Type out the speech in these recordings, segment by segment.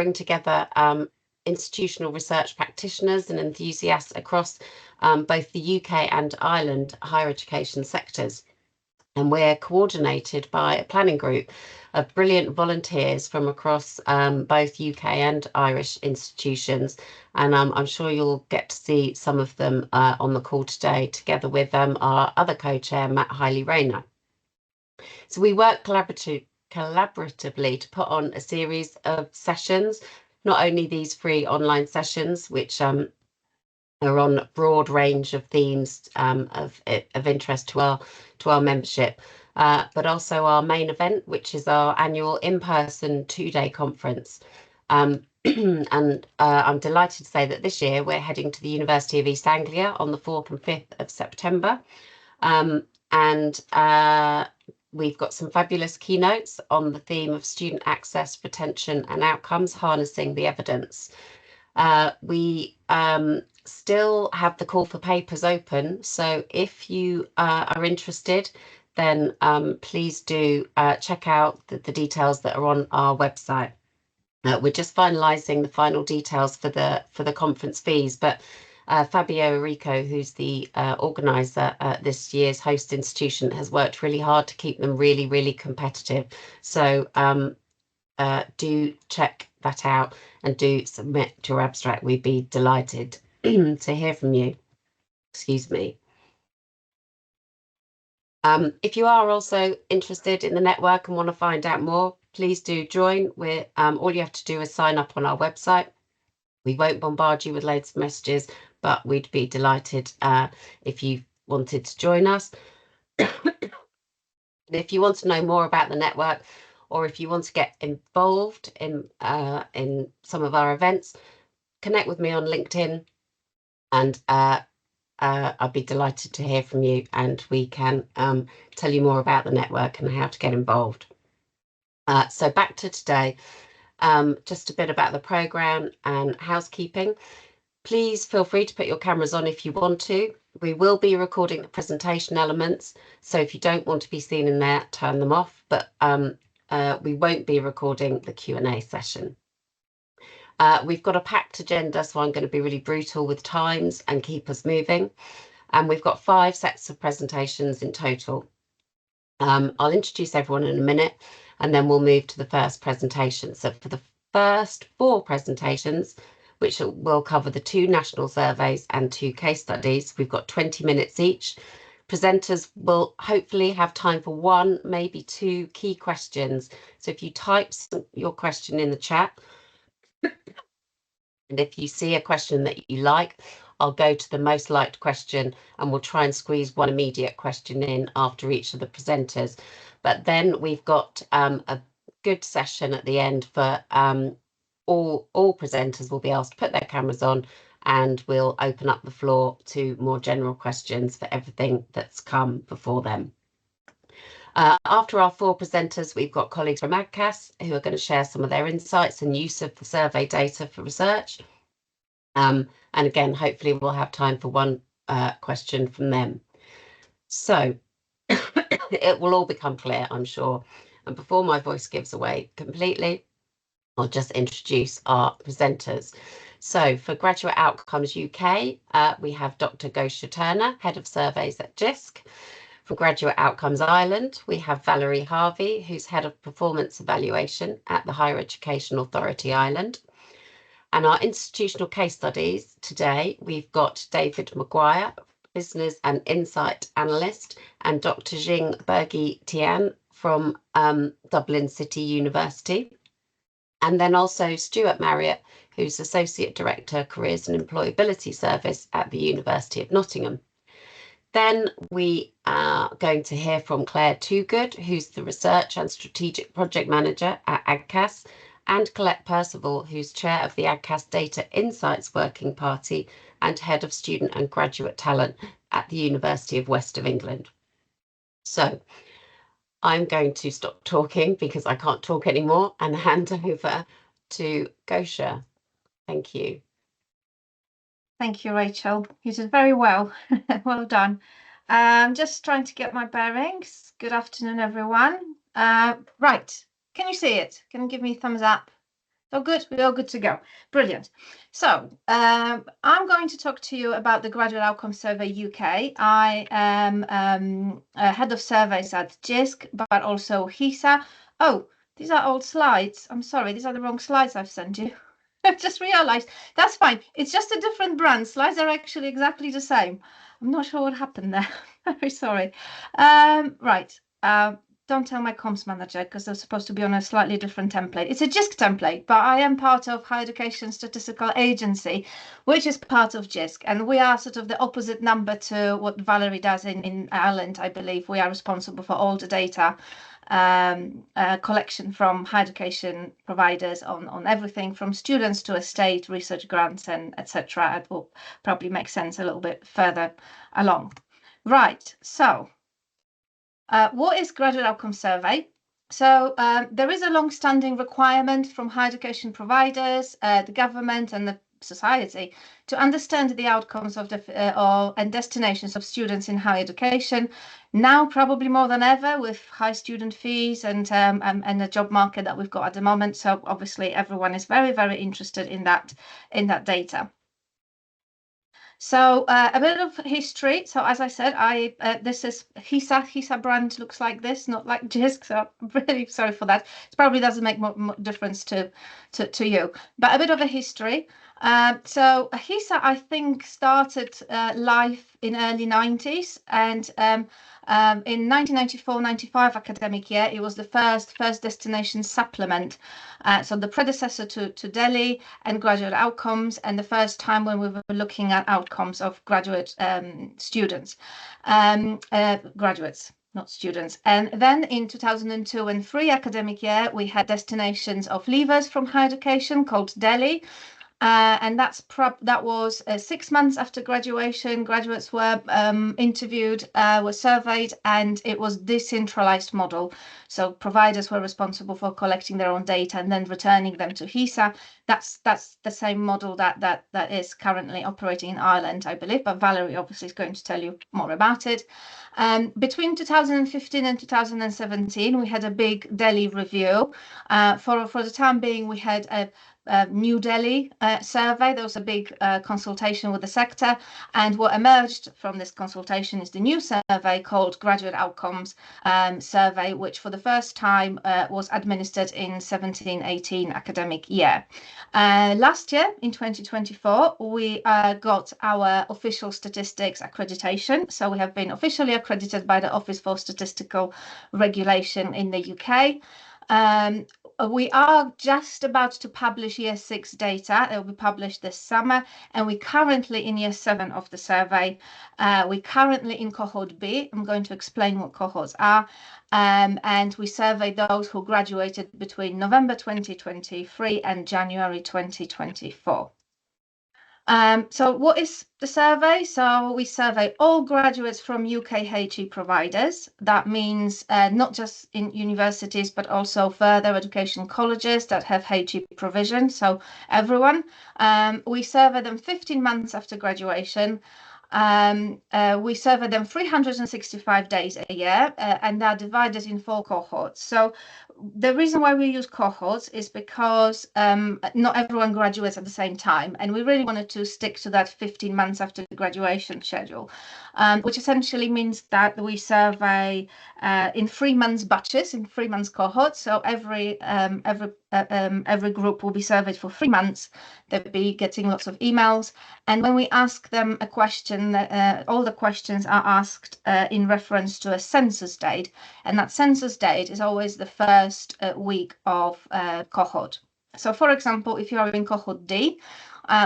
bring together institutional research practitioners and enthusiasts across both the UK and Ireland higher education sectors. And we're coordinated by a planning group of brilliant volunteers from across both UK and Irish institutions. And I'm sure you'll get to see some of them on the call today, together with our other co-chair, Matt Hiley-Rayner. So we work collaboratively to put on a series of sessions, not only these free online sessions, which are on a broad range of themes of interest to our membership, but also our main event, which is our annual in-person 2-day conference. And I'm delighted to say that this year we're heading to the University of East Anglia on the 4th and 5th of September. We've got some fabulous keynotes on the theme of student access, retention and outcomes, harnessing the evidence. We still have the call for papers open, so if you are interested, then please do check out the details that are on our website. We're just finalising the final details for the conference fees, but Fabio Rico, who's the organiser at this year's host institution, has worked really hard to keep them really, really competitive. So do check that out and do submit your abstract. We'd be delighted to hear from you. Excuse me. If you are also interested in the network and want to find out more, please do join. All you have to do is sign up on our website. We won't bombard you with loads of messages, but we'd be delighted if you wanted to join us. If you want to know more about the network, or if you want to get involved in some of our events, connect with me on LinkedIn, and I'd be delighted to hear from you, and we can tell you more about the network and how to get involved. So back to today, just a bit about the programme and housekeeping. Please feel free to put your cameras on if you want to. We will be recording the presentation elements, so if you don't want to be seen in there, turn them off, but we won't be recording the Q&A session. We've got a packed agenda, so I'm going to be really brutal with times and keep us moving. And we've got 5 sets of presentations in total. I'll introduce everyone in a minute, and then we'll move to the first presentation. So for the first 4 presentations, which will cover the 2 national surveys and 2 case studies, we've got 20 minutes each. Presenters will hopefully have time for 1, maybe 2 key questions. So if you type your question in the chat, and if you see a question that you like, I'll go to the most liked question, and we'll try and squeeze 1 immediate question in after each of the presenters. But then we've got a good session at the end for all presenters will be asked to put their cameras on, and we'll open up the floor to more general questions for everything that's come before them. After our 4 presenters, we've got colleagues from AGCAS who are going to share some of their insights and use of the survey data for research. And again, hopefully we'll have time for 1 question from them. So it will all become clear, I'm sure. And before my voice gives away completely, I'll just introduce our presenters. So for Graduate Outcomes UK, we have Dr. Gosia Turner, Head of Surveys at JISC. For Graduate Outcomes Ireland, we have Valerie Harvey, who's Head of Performance Evaluation at the Higher Education Authority Ireland. And our institutional case studies today, we've got David Maguire, Business and Insight Analyst, and Dr. Jing Bergi Tian from Dublin City University. And then also Stuart Marriott, who's Associate Director, Careers and Employability Service at the University of Nottingham. Then we are going to hear from Claire Toogood, who's the Research and Strategic Project Manager at AGCAS, and Colette Percival, who's Chair of the AGCAS Data Insights Working Party and Head of Student and Graduate Talent at the University of West of England. So I'm going to stop talking because I can't talk anymore and hand over to Gosia. Thank you. Thank you, Rachel. You did very well. Well done. Just trying to get my bearings. Good afternoon, everyone. Right. Can you see it? Can you give me a thumbs up? So good, we're all good to go. Brilliant. So I'm going to talk to you about the Graduate Outcome Survey UK. I am head of surveys at JISC, but also HESA. Oh, these are old slides. I'm sorry, these are the wrong slides I've sent you. I've just realized. That's fine. It's just a different brand. Slides are actually exactly the same. I'm not sure what happened there. Very sorry. Right. Don't tell my comms manager because they're supposed to be on a slightly different template. It's a JISC template, but I am part of Higher Education Statistical Agency, which is part of JISC, and we are sort of the opposite number to what Valerie does in Ireland, I believe. We are responsible for all the data collection from higher education providers on everything from students to estate, research grants, and etc. It will probably make sense a little bit further along. Right, so what is Graduate Outcome Survey? So there is a long-standing requirement from higher education providers, the government and the society to understand the outcomes of the and destinations of students in higher education. Now, probably more than ever, with high student fees and the job market that we've got at the moment. So obviously, everyone is very, very interested in that data. So a bit of history. So as I said, this is HESA. HESA brand looks like this, not like JISC. So I'm really sorry for that. It probably doesn't make more difference to you. But a bit of a history. So HESA, I think, started life in early 90s, and in 1994-95 academic year, it was the first destination supplement. So the predecessor to Delhi and graduate outcomes, and the first time when we were looking at outcomes of graduate students, graduates, not students. And then in 2002 and 3 academic year, we had destinations of leavers from higher education called Delhi. And that was 6 months after graduation. Graduates were interviewed, were surveyed, and it was decentralized model. So providers were responsible for collecting their own data and then returning them to HESA. That's the same model that is currently operating in Ireland, I believe. But Valerie obviously is going to tell you more about it. Between 2015 and 2017, we had a big Delhi review. For the time being, we had a New Delhi survey. There was a big consultation with the sector, and what emerged from this consultation is the new survey called Graduate Outcomes Survey, which for the first time was administered in 17-18 academic year. Last year, in 2024, we got our official statistics accreditation. So we have been officially accredited by the Office for Statistical Regulation in the UK. We are just about to publish year 6 data. It will be published this summer, and we're currently in year 7 of the survey. We're currently in cohort B. I'm going to explain what cohorts are. And we surveyed those who graduated between November 2023 and January 2024. So what is the survey? So we survey all graduates from UK HE providers. That means not just in universities, but also further education colleges that have HE provision. So everyone. We survey them 15 months after graduation. We survey them 365 days a year, and they're divided in 4 cohorts. So the reason why we use cohorts is because not everyone graduates at the same time, and we really wanted to stick to that 15 months after graduation schedule, which essentially means that we survey in 3 months batches, in 3 months cohorts. So every group will be surveyed for 3 months. They'll be getting lots of emails, and when we ask them a question, all the questions are asked in reference to a census date, and that census date is always the first week of cohort. So for example, if you are in cohort D,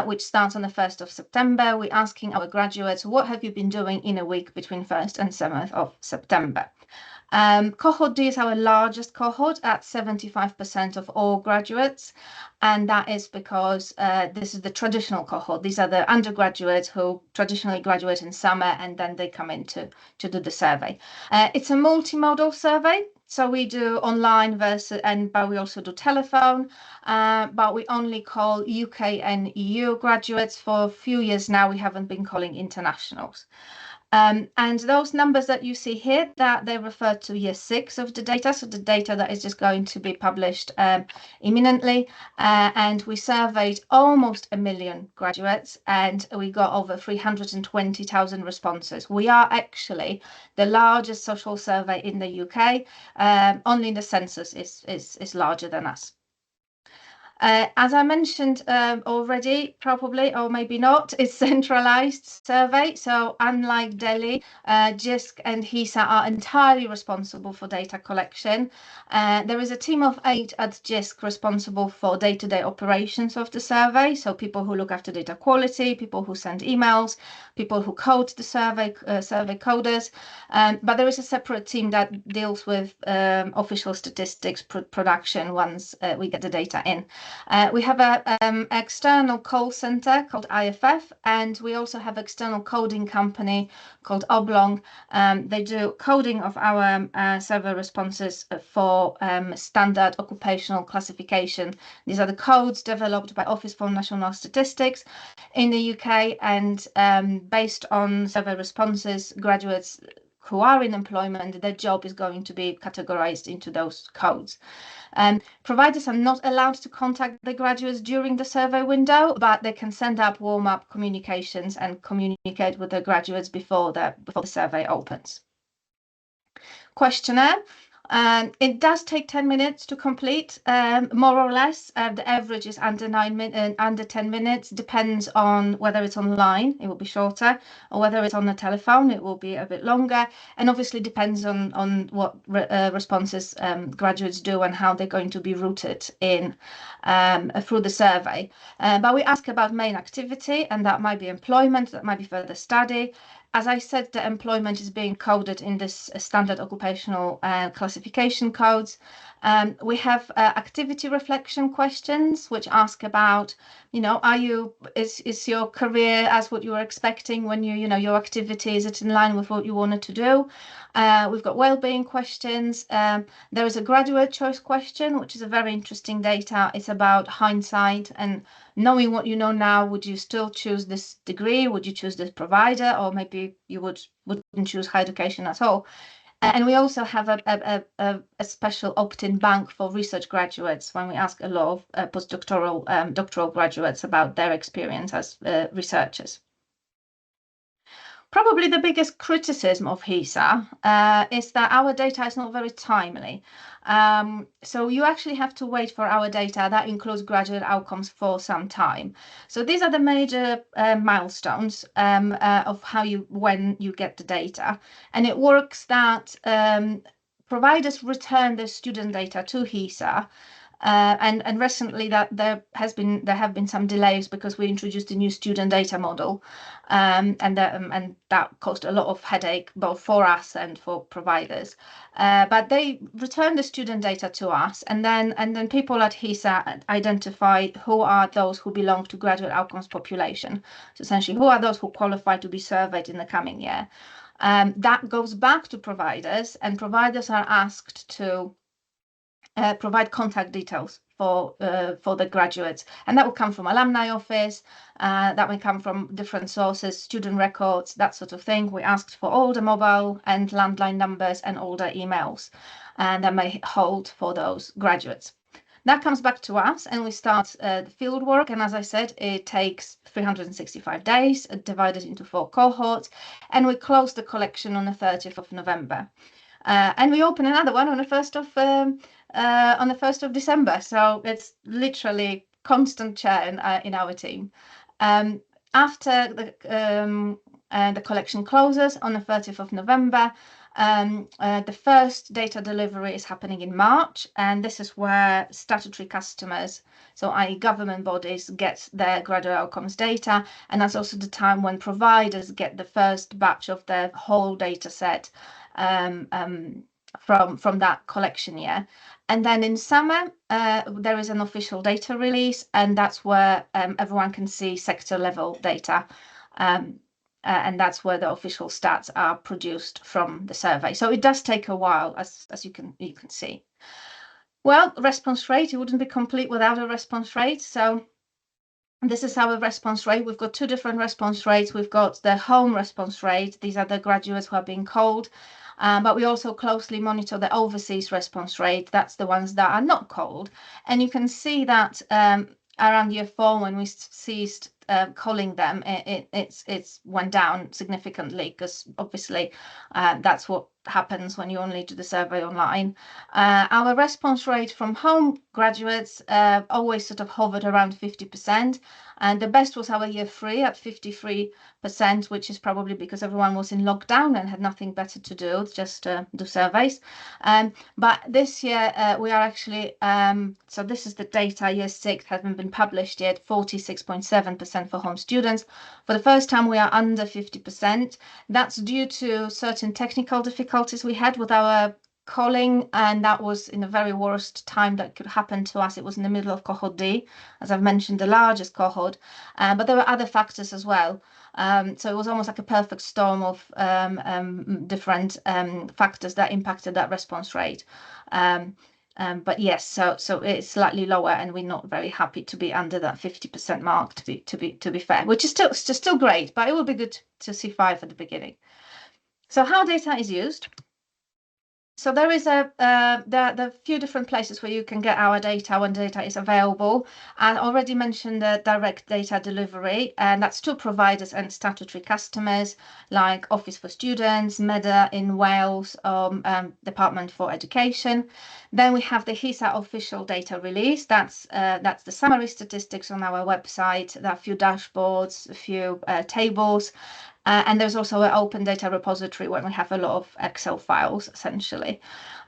which starts on the 1st of September, we're asking our graduates, what have you been doing in a week between 1st and 7th of September? Cohort D is our largest cohort at 75% of all graduates, and that is because this is the traditional cohort. These are the undergraduates who traditionally graduate in summer, and then they come in to do the survey. It's a multimodal survey. So we do online but we also do telephone, but we only call UK and EU graduates. For a few years now, we haven't been calling internationals. And those numbers that you see here, that they refer to year 6 of the data, so the data that is just going to be published imminently. And we surveyed almost 1 million graduates, and we got over 320,000 responses. We are actually the largest social survey in the UK. Only the census is larger than us. As I mentioned already, probably, or maybe not, it's centralized survey. So unlike Delhi, JISC and HEIs are entirely responsible for data collection. There is a team of 8 at JISC responsible for day-to-day operations of the survey. So people who look after data quality, people who send emails, people who code the survey, survey coders. But there is a separate team that deals with official statistics production once we get the data in. We have an external call center called IFF, and we also have external coding company called Oblong. They do coding of our survey responses for standard occupational classification. These are the codes developed by Office for National Statistics in the UK, and based on survey responses, graduates who are in employment, their job is going to be categorized into those codes. Providers are not allowed to contact the graduates during the survey window, but they can send up warm-up communications and communicate with the graduates before the survey opens. Questionnaire. It does take 10 minutes to complete, more or less. The average is under 10 minutes. Depends on whether it's online, it will be shorter, or whether it's on the telephone, it will be a bit longer. And obviously depends on what responses graduates do and how they're going to be routed in through the survey. But we ask about main activity, and that might be employment, that might be further study. As I said, the employment is being coded in this standard occupational classification codes. We have activity reflection questions, which ask about, is your career as what you were expecting when your activity, is it in line with what you wanted to do? We've got well-being questions. There is a graduate choice question, which is a very interesting data. It's about hindsight and knowing what you know now. Would you still choose this degree? Would you choose this provider? Or maybe you wouldn't choose higher education at all. And we also have a special opt-in bank for research graduates when we ask a lot of postdoctoral doctoral graduates about their experience as researchers. Probably the biggest criticism of HEISA is that our data is not very timely. So you actually have to wait for our data. That includes graduate outcomes for some time. So these are the major milestones of when you get the data. And it works that providers return their student data to HEISA. And recently there have been some delays because we introduced a new student data model, and that caused a lot of headache both for us and for providers. But they return the student data to us, and then people at HEISA identify who are those who belong to graduate outcomes population. So essentially, who are those who qualify to be surveyed in the coming year. That goes back to providers, and providers are asked to provide contact details for the graduates, and that will come from alumni office, that will come from different sources, student records, that sort of thing. We asked for all the mobile and landline numbers and all the emails, and that may hold for those graduates. That comes back to us, and we start the field work. And as I said, it takes 365 days, divided into 4 cohorts, and we close the collection on the 30th of November. And we open another one on the 1st of December. So it's literally constant churn in our team. After the collection closes on the 30th of November, the first data delivery is happening in March, and this is where statutory customers, so i.e. government bodies, get their graduate outcomes data, and that's also the time when providers get the first batch of their whole data set from that collection year. And then in summer, there is an official data release, and that's where everyone can see sector level data. And that's where the official stats are produced from the survey. So it does take a while, as you can see. Well, response rate, it wouldn't be complete without a response rate. So This is our response rate. We've got two different response rates. We've got the home response rate. These are the graduates who are being called. But we also closely monitor the overseas response rate. That's the ones that are not called. And you can see that around year 4, when we ceased calling them, it's went down significantly, because obviously that's what happens when you only do the survey online. Our response rate from home graduates always sort of hovered around 50%, and the best was our year 3 at 53%, which is probably because everyone was in lockdown and had nothing better to do, just do surveys. But this year we are actually, so this is the data, year 6 hasn't been published yet, 46.7% for home students. For the first time we are under 50%. That's due to certain technical difficulties we had with our calling, and that was in the very worst time that could happen to us. It was in the middle of cohort D, as I've mentioned, the largest cohort, but there were other factors as well. So it was almost like a perfect storm of different factors that impacted that response rate. But yes, so it's slightly lower, and we're not very happy to be under that 50% mark, to be fair, which is still great, but it would be good to see 5 at the beginning. So how data is used. So there is there are few different places where you can get our data when data is available. And already mentioned the direct data delivery, and that's to providers and statutory customers like Office for Students, MEDA in Wales, Department for Education. Then we have the HEIs official data release. That's the summary statistics on our website. There are a few dashboards, a few tables. And there's also an open data repository where we have a lot of Excel files, essentially.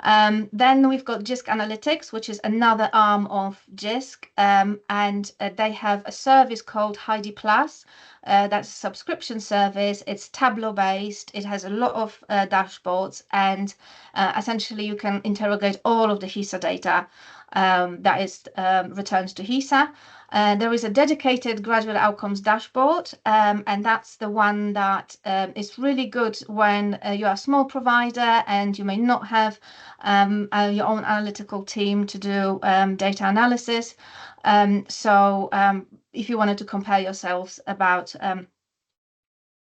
Then we've got JISC Analytics, which is another arm of JISC, and they have a service called HEIs Plus. That's a subscription service. It's Tableau-based. It has a lot of dashboards, and essentially you can interrogate all of the HEIs data that is returned to HEIs. There is a dedicated graduate outcomes dashboard, and that's the one that is really good when you are a small provider and you may not have your own analytical team to do data analysis. So if you wanted to compare yourselves about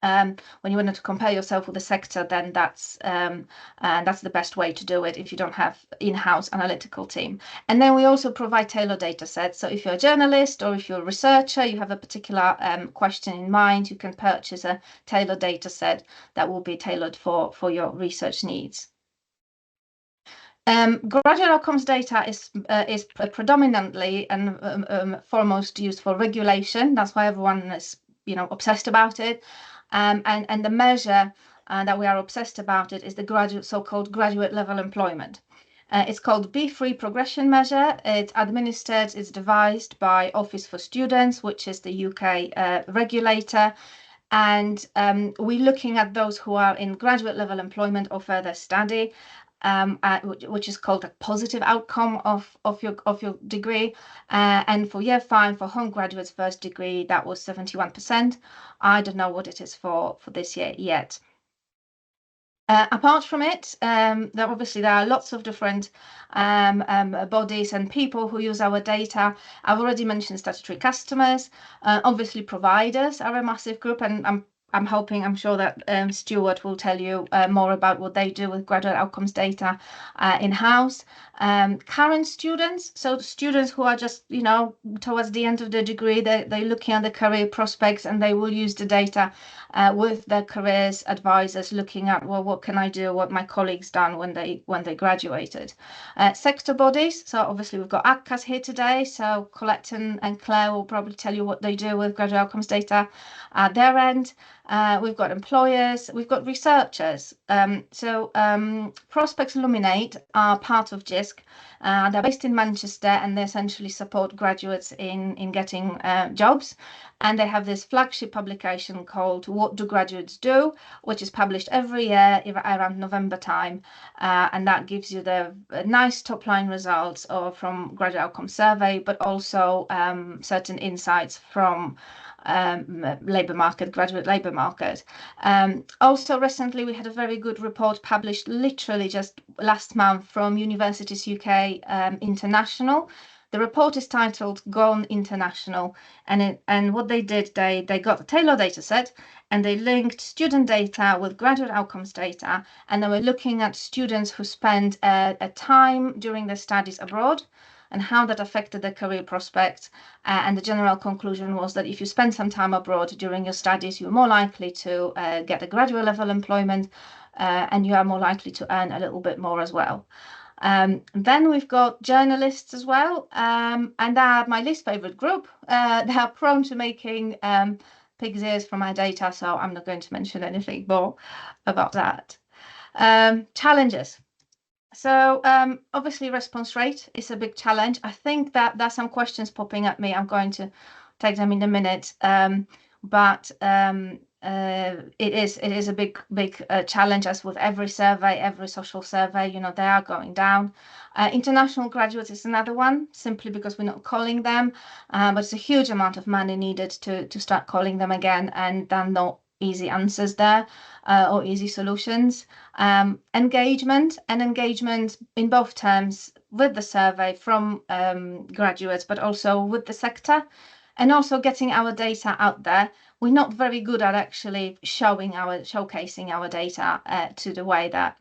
when you wanted to compare yourself with the sector, then that's the best way to do it if you don't have in-house analytical team. And then we also provide tailored data sets. So if you're a journalist or if you're a researcher, you have a particular question in mind, you can purchase a tailored data set that will be tailored for your research needs. Graduate outcomes data is predominantly and foremost used for regulation. That's why everyone is obsessed about it. And the measure that we are obsessed about it is the so-called graduate level employment. It's called B3 progression measure. It's administered, it's devised by Office for Students, which is the UK regulator. And we're looking at those who are in graduate level employment or further study, which is called a positive outcome of your degree. And for year 5, for home graduates first degree, that was 71%. I don't know what it is for this year yet. Apart from it, there are lots of different bodies and people who use our data. I've already mentioned statutory customers. Obviously, providers are a massive group, and I'm sure that Stuart will tell you more about what they do with graduate outcomes data in-house. Current students, so students who are just, towards the end of their degree, they're looking at the career prospects, and they will use the data with their careers advisors, looking at, well, what can I do, what my colleagues done when they graduated. Sector bodies, so obviously we've got AGCAS here today, so Colette and Claire will probably tell you what they do with graduate outcomes data at their end. We've got employers, we've got researchers. Prospects Illuminate are part of JISC. They're based in Manchester, and they essentially support graduates in getting jobs. And they have this flagship publication called What Do Graduates Do?, which is published every year around November time. And that gives you the nice top line results from graduate outcome survey, but also certain insights from graduate labour market. Also recently we had a very good report published literally just last month from Universities UK International. The report is titled Gone International, and what they did, they got a Taylor data set and they linked student data with graduate outcomes data, and they were looking at students who spent a time during their studies abroad and how that affected their career prospects. And the general conclusion was that if you spend some time abroad during your studies, you're more likely to get a graduate level employment, and you are more likely to earn a little bit more as well. Then we've got journalists as well, and they're my least favorite group. They are prone to making pig's ears from my data, so I'm not going to mention anything more about that. Challenges. So obviously response rate is a big challenge. I think that there's some questions popping at me. I'm going to take them in a minute, but it is a big challenge, as with every survey, every social survey. You know, they are going down. International graduates is another one, simply because we're not calling them, but it's a huge amount of money needed to start calling them again, and there are no easy answers there or easy solutions. Engagement in both terms with the survey from graduates, but also with the sector, and also getting our data out there. We're not very good at actually showcasing our data to the way that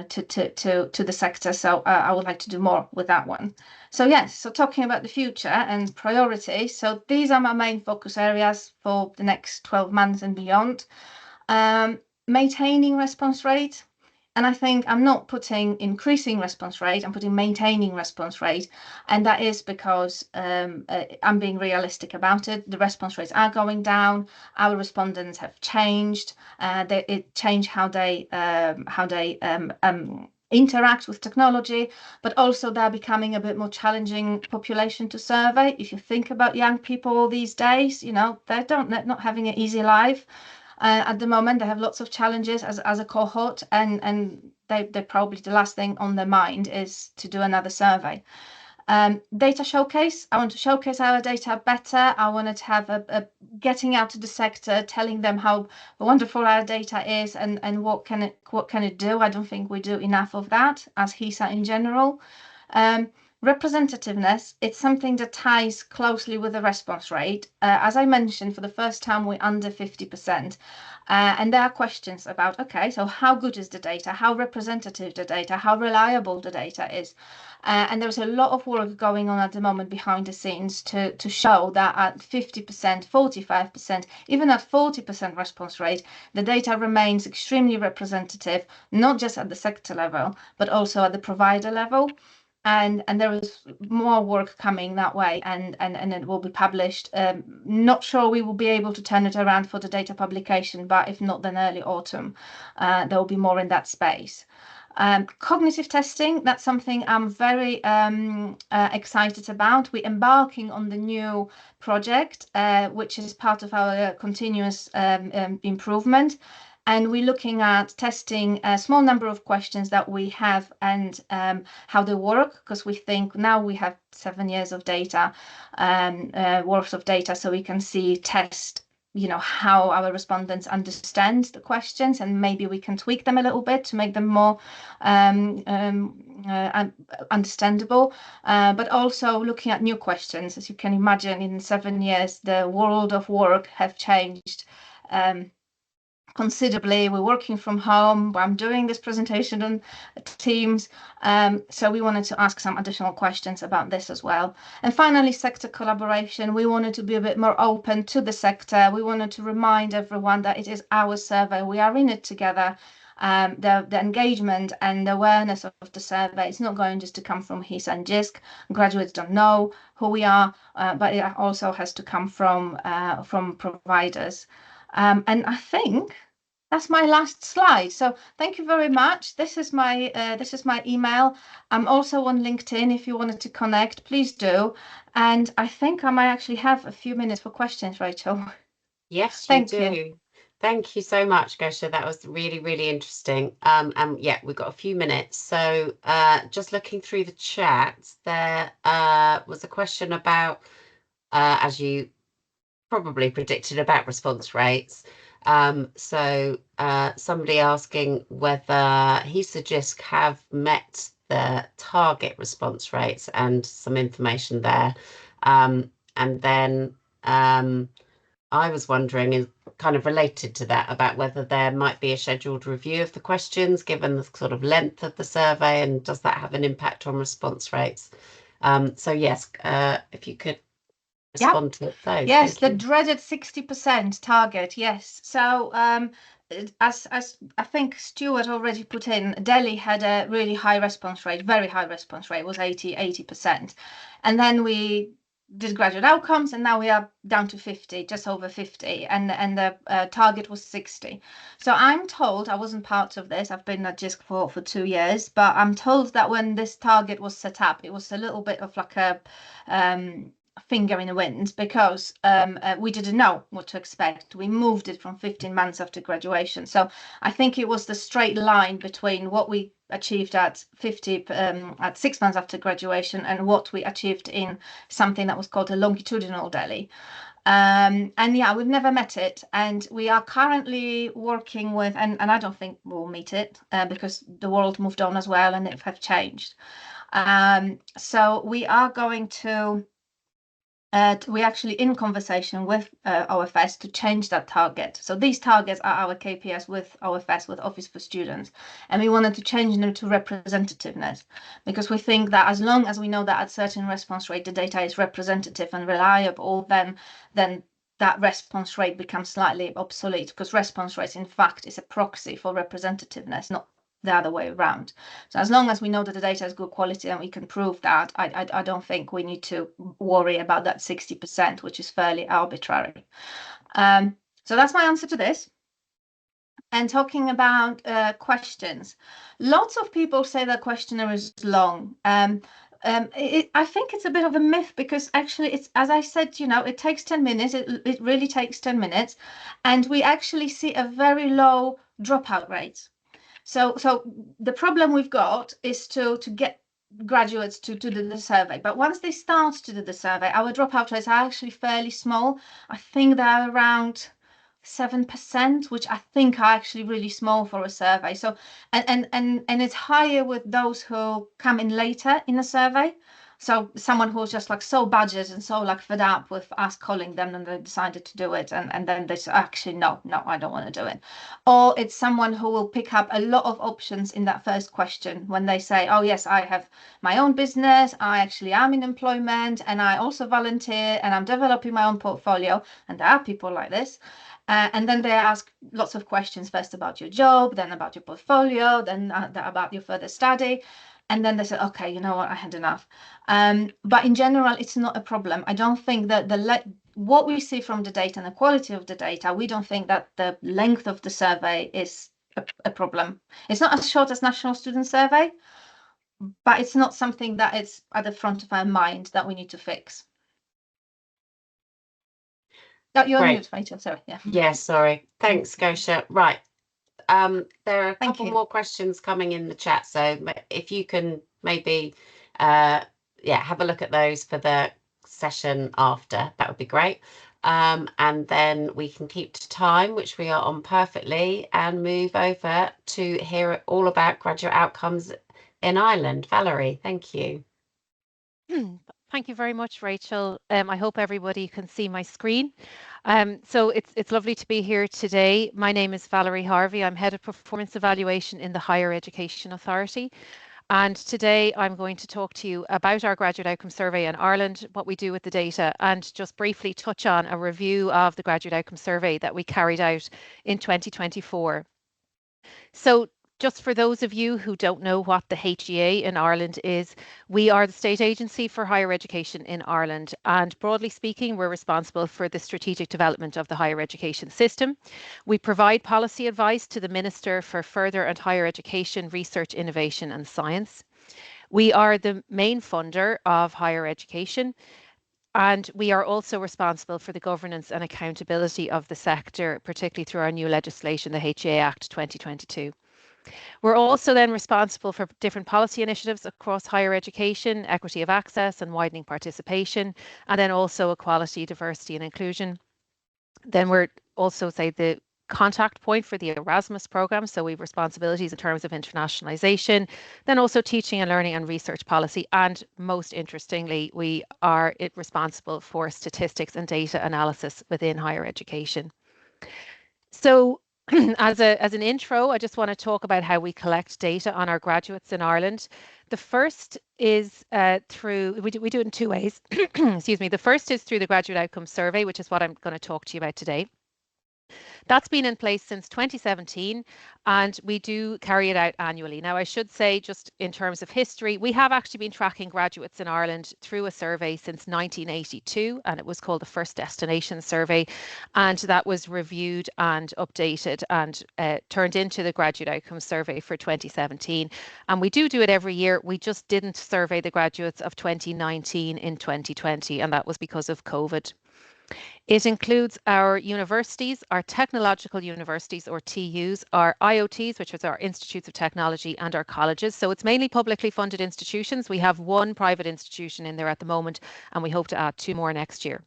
to the sector. So I would like to do more with that one. So yes, so talking about the future and priorities. So these are my main focus areas for the next 12 months and beyond. Maintaining response rate. And I think I'm not putting increasing response rate, I'm putting maintaining response rate. And that is because I'm being realistic about it. The response rates are going down. Our respondents have changed. It changed how they interact with technology, but also they're becoming a bit more challenging population to survey. If you think about young people these days, you know, they're not having an easy life. At the moment, they have lots of challenges as a cohort, and they probably the last thing on their mind is to do another survey. Data showcase. I want to showcase our data better. I wanted to have a getting out to the sector, telling them how wonderful our data is and what can it do. I don't think we do enough of that as HESA in general. Representativeness, it's something that ties closely with the response rate. As I mentioned, for the first time, we're under 50%. And there are questions about, okay, so how good is the data? How representative the data? How reliable the data is? And there's a lot of work going on at the moment behind the scenes to show that at 50%, 45%, even at 40% response rate, the data remains extremely representative, not just at the sector level, but also at the provider level. And there is more work coming that way, and it will be published. Not sure we will be able to turn it around for the data publication, but if not, then early autumn, there will be more in that space. Cognitive testing, that's something I'm very excited about. We're embarking on the new project, which is part of our continuous improvement. And we're looking at testing a small number of questions that we have and how they work, because we think now we have 7 years of data, worth of data, so we can test, you know, how our respondents understand the questions, and maybe we can tweak them a little bit to make them more understandable, but also looking at new questions. As you can imagine, in 7 years, the world of work have changed considerably. We're working from home. I'm doing this presentation on Teams. So we wanted to ask some additional questions about this as well. And finally, sector collaboration. We wanted to be a bit more open to the sector. We wanted to remind everyone that it is our survey. We are in it together. The engagement and the awareness of the survey is not going just to come from HESA and JISC. Graduates don't know who we are, but it also has to come from providers. And I think that's my last slide. So thank you very much. This is my email. I'm also on LinkedIn. If you wanted to connect, please do. And I think I might actually have a few minutes for questions, Rachel. Yes, you do. Thank you so much, Gosia. That was really, really interesting. And yeah, we've got a few minutes. So just looking through the chat, there was a question about, as you probably predicted, about response rates. So somebody asking whether HESA JISC have met the target response rates and some information there. And then I was wondering, is kind of related to that, about whether there might be a scheduled review of the questions given the sort of length of the survey, and does that have an impact on response rates? So yes, if you could respond to those. Yes, the Thank you. dreaded 60% target. Yes. So as I think Stuart already put in, Delhi had a really high response rate, very high response rate, was 80%. And then we did graduate outcomes, and now we are down to 50, just over 50, and the target was 60. So I'm told, I wasn't part of this, I've been at JISC for 2 years, but I'm told that when this target was set up, it was a little bit of like a finger in the wind, because we didn't know what to expect. We moved it from 15 months after graduation. So I think it was the straight line between what we achieved at 50 at 6 months after graduation and what we achieved in something that was called a longitudinal Delhi. And yeah, we've never met it, and we are currently working with, and I don't think we'll meet it because the world moved on as well and it have changed. So we are going to we're actually in conversation with OFS to change that target. So these targets are our KPIs with OFS, with Office for Students, and we wanted to change them to representativeness, because we think that as long as we know that at certain response rate the data is representative and reliable, then that response rate becomes slightly obsolete, because response rates in fact is a proxy for representativeness, not the other way around. So as long as we know that the data is good quality and we can prove that, I don't think we need to worry about that 60%, which is fairly arbitrary. So that's my answer to this. And talking about questions, lots of people say the questionnaire is long. I think it's a bit of a myth, because actually it's, as I said, you know, it takes 10 minutes. It really takes 10 minutes. And we actually see a very low dropout rate. So the problem we've got is to get graduates to do the survey. But once they start to do the survey, our dropout rates are actually fairly small. I think they're around 7%, which I think are actually really small for a survey. So and it's higher with those who come in later in the survey. So someone who's just like so budget and so like fed up with us calling them, and they decided to do it, and then they say, actually no, I don't want to do it. Or it's someone who will pick up a lot of options in that first question when they say, oh yes, I have my own business, I actually am in employment, and I also volunteer, and I'm developing my own portfolio. And there are people like this. And then they ask lots of questions, first about your job, then about your portfolio, then about your further study. And then they say, okay, you know what, I had enough. But in general, it's not a problem. I don't think that what we see from the data and the quality of the data, we don't think that the length of the survey is a problem. It's not as short as National Student Survey, but it's not something that is at the front of our mind that we need to fix. Oh, you're on mute, Rachel, sorry. Yeah, sorry. Thanks, Gosia. Right. There are a couple more questions coming in the chat, so if you can maybe have a look at those for the session after, that would be great. And then we can keep to time, which we are on perfectly, and move over to hear all about graduate outcomes in Ireland. Valerie, thank you. Thank you very much, Rachel. I hope everybody can see my screen. So it's lovely to be here today. My name is Valerie Harvey. I'm Head of Performance Evaluation in the Higher Education Authority. And today I'm going to talk to you about our Graduate Outcome Survey in Ireland, what we do with the data, and just briefly touch on a review of the Graduate Outcome Survey that we carried out in 2024. So just for those of you who don't know what the HEA in Ireland is, we are the state agency for higher education in Ireland, and broadly speaking, we're responsible for the strategic development of the higher education system. We provide policy advice to the Minister for Further and Higher Education, Research, Innovation and Science. We are the main funder of higher education, and we are also responsible for the governance and accountability of the sector, particularly through our new legislation, the HEA Act 2022. We're also then responsible for different policy initiatives across higher education, equity of access and widening participation, and then also equality, diversity and inclusion. Then we're also the contact point for the Erasmus program. So we have responsibilities in terms of internationalization, then also teaching and learning and research policy. And most interestingly, we are responsible for statistics and data analysis within higher education. So as an intro, I just want to talk about how we collect data on our graduates in Ireland. The first is through, we do it in two ways, excuse me. The first is through the Graduate Outcomes Survey, which is what I'm going to talk to you about today. That's been in place since 2017, and we do carry it out annually. Now, I should say, just in terms of history, we have actually been tracking graduates in Ireland through a survey since 1982, and it was called the First Destination Survey, and that was reviewed and updated and turned into the Graduate Outcomes Survey for 2017. And we do it every year. We just didn't survey the graduates of 2019 in 2020, and that was because of COVID. It includes our universities, our technological universities or TUs, our IoTs, which is our Institutes of Technology, and our colleges. So it's mainly publicly funded institutions. We have one private institution in there at the moment, and we hope to add 2 more next year.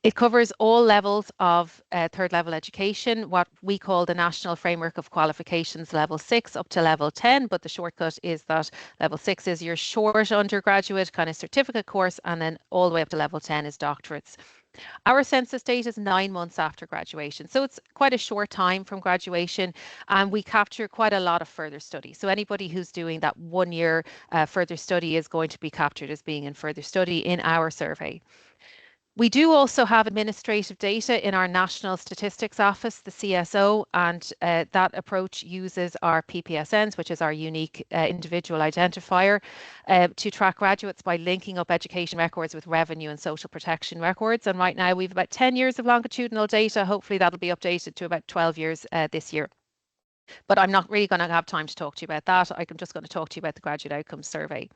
It covers all levels of third level education, what we call the National Framework of Qualifications level 6 up to level 10, but the shortcut is that level 6 is your short undergraduate kind of certificate course, and then all the way up to level 10 is doctorates. Our census date is 9 months after graduation, so it's quite a short time from graduation, and we capture quite a lot of further study. So anybody who's doing that 1 year further study is going to be captured as being in further study in our survey. We do also have administrative data in our National Statistics Office, the CSO, and that approach uses our PPSNs, which is our unique individual identifier, to track graduates by linking up education records with revenue and social protection records. And right now we've about 10 years of longitudinal data. Hopefully that'll be updated to about 12 years this year. But I'm not really going to have time to talk to you about that. I'm just going to talk to you about the Graduate Outcomes Survey.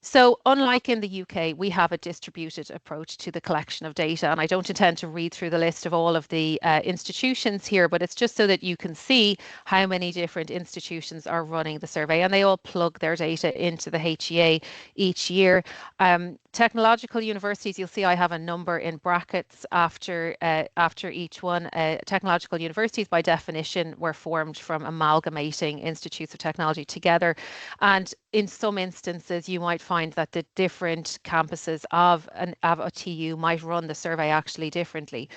So unlike in the UK, we have a distributed approach to the collection of data, and I don't intend to read through the list of all of the institutions here, but it's just so that you can see how many different institutions are running the survey, and they all plug their data into the HEA each year. Technological universities, you'll see I have a number in brackets after each one. Technological universities, by definition, were formed from amalgamating institutes of technology together, and in some instances, you might find that the different campuses of a TU might run the survey actually differently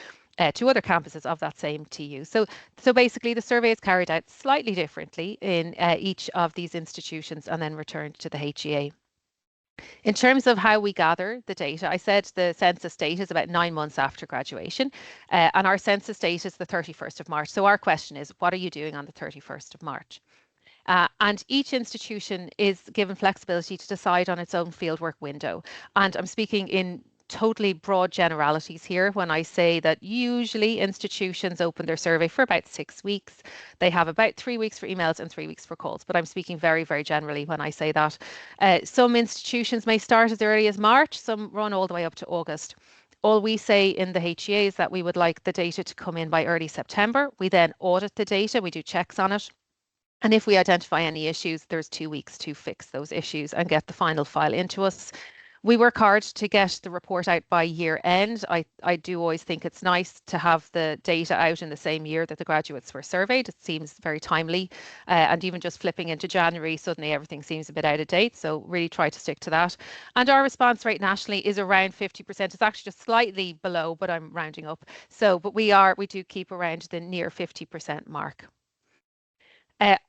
to other campuses of that same TU. So basically, the survey is carried out slightly differently in each of these institutions and then returned to the HEA. In terms of how we gather the data, I said the census date is about 9 months after graduation, and our census date is the 31st of March. So our question is, what are you doing on the 31st of March? And each institution is given flexibility to decide on its own fieldwork window. And I'm speaking in totally broad generalities here when I say that usually institutions open their survey for about 6 weeks. They have about 3 weeks for emails and 3 weeks for calls, but I'm speaking very, very generally when I say that. Some institutions may start as early as March, some run all the way up to August. All we say in the HEA is that we would like the data to come in by early September. We then audit the data, we do checks on it. And if we identify any issues, there's 2 weeks to fix those issues and get the final file into us. We work hard to get the report out by year end. I do always think it's nice to have the data out in the same year that the graduates were surveyed. It seems very timely, and even just flipping into January, suddenly everything seems a bit out of date. So really try to stick to that. And our response rate nationally is around 50%. It's actually just slightly below, but I'm rounding up. So, but we do keep around the near 50% mark.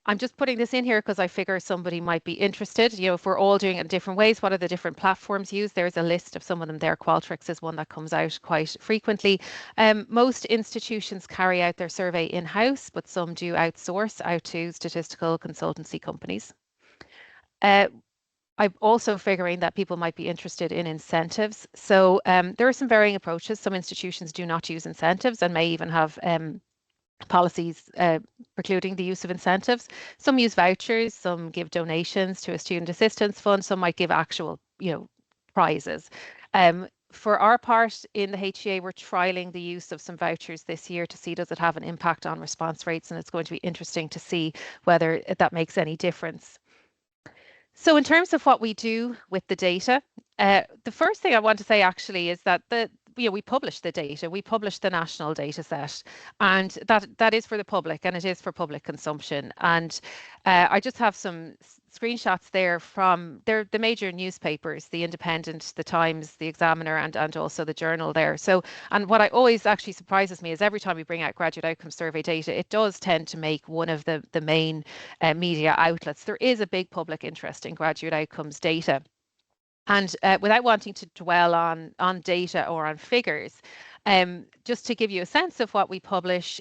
I'm just putting this in here because I figure somebody might be interested. You know, if we're all doing it in different ways, what are the different platforms used? There's a list of some of them there. Qualtrics is one that comes out quite frequently. Most institutions carry out their survey in-house, but some do outsource out to statistical consultancy companies. I'm also figuring that people might be interested in incentives. So there are some varying approaches. Some institutions do not use incentives and may even have policies precluding the use of incentives. Some use vouchers, some give donations to a student assistance fund, some might give actual, prizes. For our part in the HEA, we're trialing the use of some vouchers this year to see does it have an impact on response rates, and it's going to be interesting to see whether that makes any difference. So in terms of what we do with the data, the first thing I want to say actually is that the we publish the data, we publish the national data set, and that is for the public, and it is for public consumption. And I just have some screenshots there from the major newspapers, the Independent, the Times, the Examiner, and also the Journal there. So, and what I always actually surprises me is every time we bring out graduate outcome survey data, it does tend to make one of the main media outlets. There is a big public interest in graduate outcomes data. And without wanting to dwell on data or on figures, just to give you a sense of what we publish,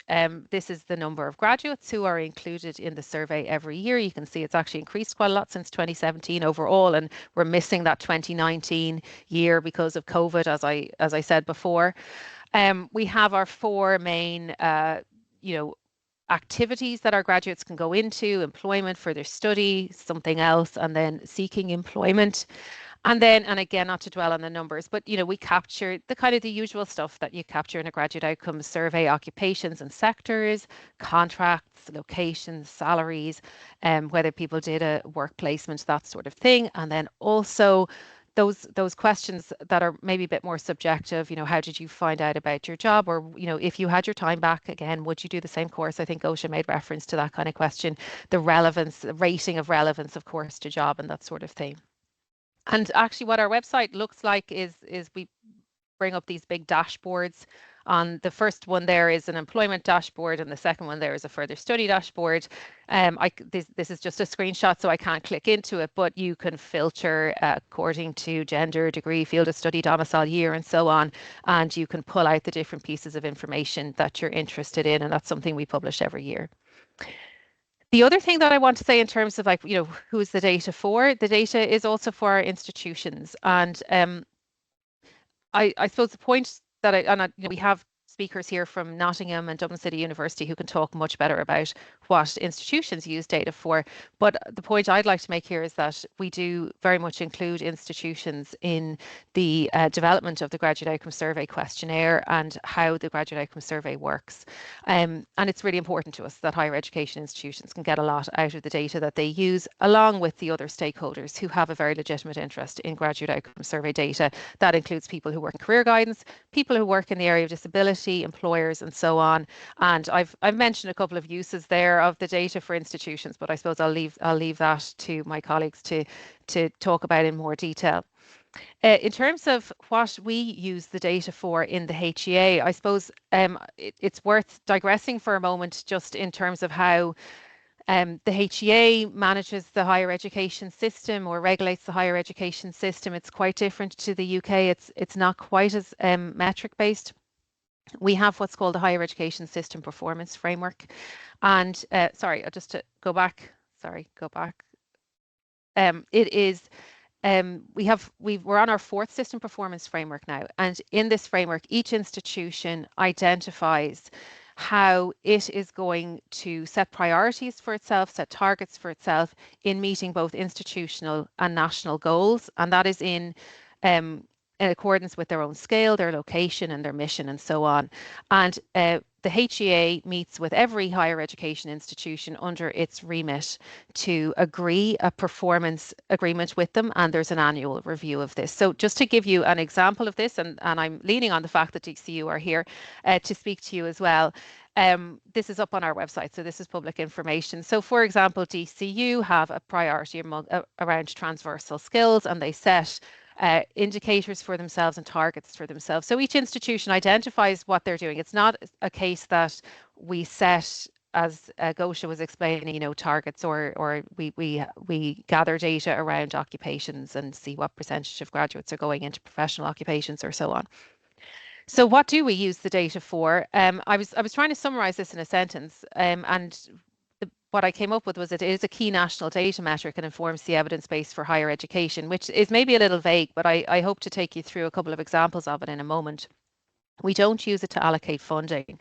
this is the number of graduates who are included in the survey every year. You can see it's actually increased quite a lot since 2017 overall, and we're missing that 2019 year because of COVID, as I said before. We have our 4 main, activities that our graduates can go into: employment, further study, something else, and then seeking employment. And then, and again, not to dwell on the numbers, but we capture the kind of the usual stuff that you capture in a graduate outcomes survey: occupations and sectors, contracts, locations, salaries, whether people did a work placement, that sort of thing. And then also those questions that are maybe a bit more subjective, how did you find out about your job? Or, if you had your time back again, would you do the same course? I think Gosia made reference to that kind of question, the relevance, the rating of relevance of course to job, and that sort of thing. And actually what our website looks like is we bring up these big dashboards. On the first one there is an employment dashboard, and the second one there is a further study dashboard. This is just a screenshot, so I can't click into it, but you can filter according to gender, degree, field of study, domicile, year, and so on. And you can pull out the different pieces of information that you're interested in, and that's something we publish every year. The other thing that I want to say in terms of who is the data for? The data is also for our institutions. And I suppose the point that we have speakers here from Nottingham and Dublin City University who can talk much better about what institutions use data for. But the point I'd like to make here is that we do very much include institutions in the development of the Graduate Outcome Survey questionnaire and how the Graduate Outcome Survey works. And it's really important to us that higher education institutions can get a lot out of the data that they use, along with the other stakeholders who have a very legitimate interest in Graduate Outcome Survey data. That includes people who work in career guidance, people who work in the area of disability, employers, and so on. And I've mentioned a couple of uses there of the data for institutions, but I suppose I'll leave that to my colleagues to talk about in more detail. In terms of what we use the data for in the HEA, I suppose it's worth digressing for a moment just in terms of how the HEA manages the higher education system or regulates the higher education system. It's quite different to the UK. It's not quite as metric based. We have what's called the Higher Education System Performance Framework. And sorry, just to go back. It is, we're on our 4th system performance framework now. And in this framework, each institution identifies how it is going to set priorities for itself, set targets for itself in meeting both institutional and national goals. And that is in accordance with their own scale, their location, and their mission, and so on. And the HEA meets with every higher education institution under its remit to agree a performance agreement with them, and there's an annual review of this. So just to give you an example of this, and I'm leaning on the fact that DCU are here to speak to you as well. This is up on our website, so this is public information. So for example, DCU have a priority around transversal skills, and they set indicators for themselves and targets for themselves. So each institution identifies what they're doing. It's not a case that we set, as Gosia was explaining, targets or we gather data around occupations and see what percentage of graduates are going into professional occupations or so on. So what do we use the data for? I was trying to summarize this in a sentence, and what I came up with was it is a key national data metric and informs the evidence base for higher education, which is maybe a little vague, but I hope to take you through a couple of examples of it in a moment. We don't use it to allocate funding.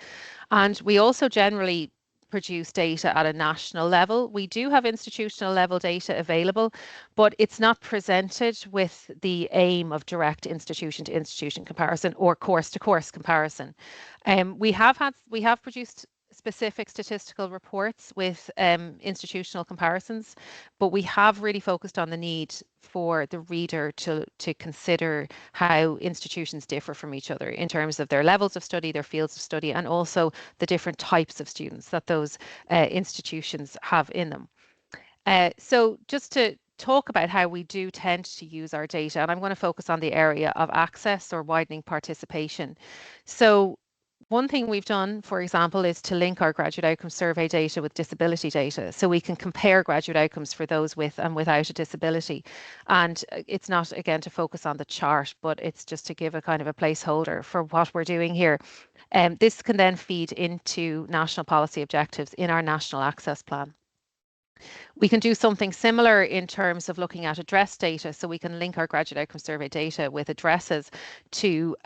And we also generally produce data at a national level. We do have institutional level data available, but it's not presented with the aim of direct institution to institution comparison or course to course comparison. We have produced specific statistical reports with institutional comparisons, but we have really focused on the need for the reader to consider how institutions differ from each other in terms of their levels of study, their fields of study, and also the different types of students that those institutions have in them. So just to talk about how we do tend to use our data, and I'm going to focus on the area of access or widening participation. So one thing we've done, for example, is to link our graduate outcomes survey data with disability data, so we can compare graduate outcomes for those with and without a disability. And it's not, again, to focus on the chart, but it's just to give a kind of a placeholder for what we're doing here. This can then feed into national policy objectives in our national access plan. We can do something similar in terms of looking at address data, so we can link our graduate outcome survey data with addresses to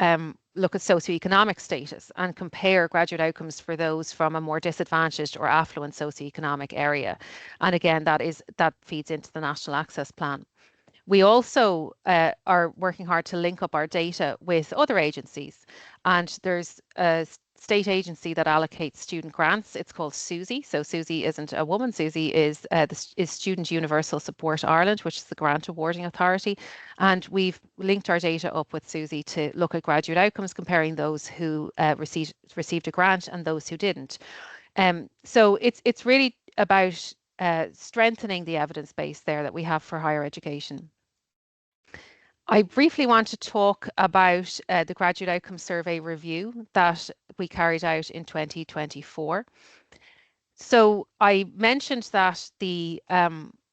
look at socioeconomic status and compare graduate outcomes for those from a more disadvantaged or affluent socioeconomic area. And again, that feeds into the National Access Plan. We also are working hard to link up our data with other agencies, and there's a state agency that allocates student grants. It's called SUSI. So SUSI isn't a woman. SUSI is Student Universal Support Ireland, which is the grant awarding authority. And we've linked our data up with SUSI to look at graduate outcomes, comparing those who received a grant and those who didn't. So it's really about strengthening the evidence base there that we have for higher education. I briefly want to talk about the Graduate Outcome Survey review that we carried out in 2024. So I mentioned that the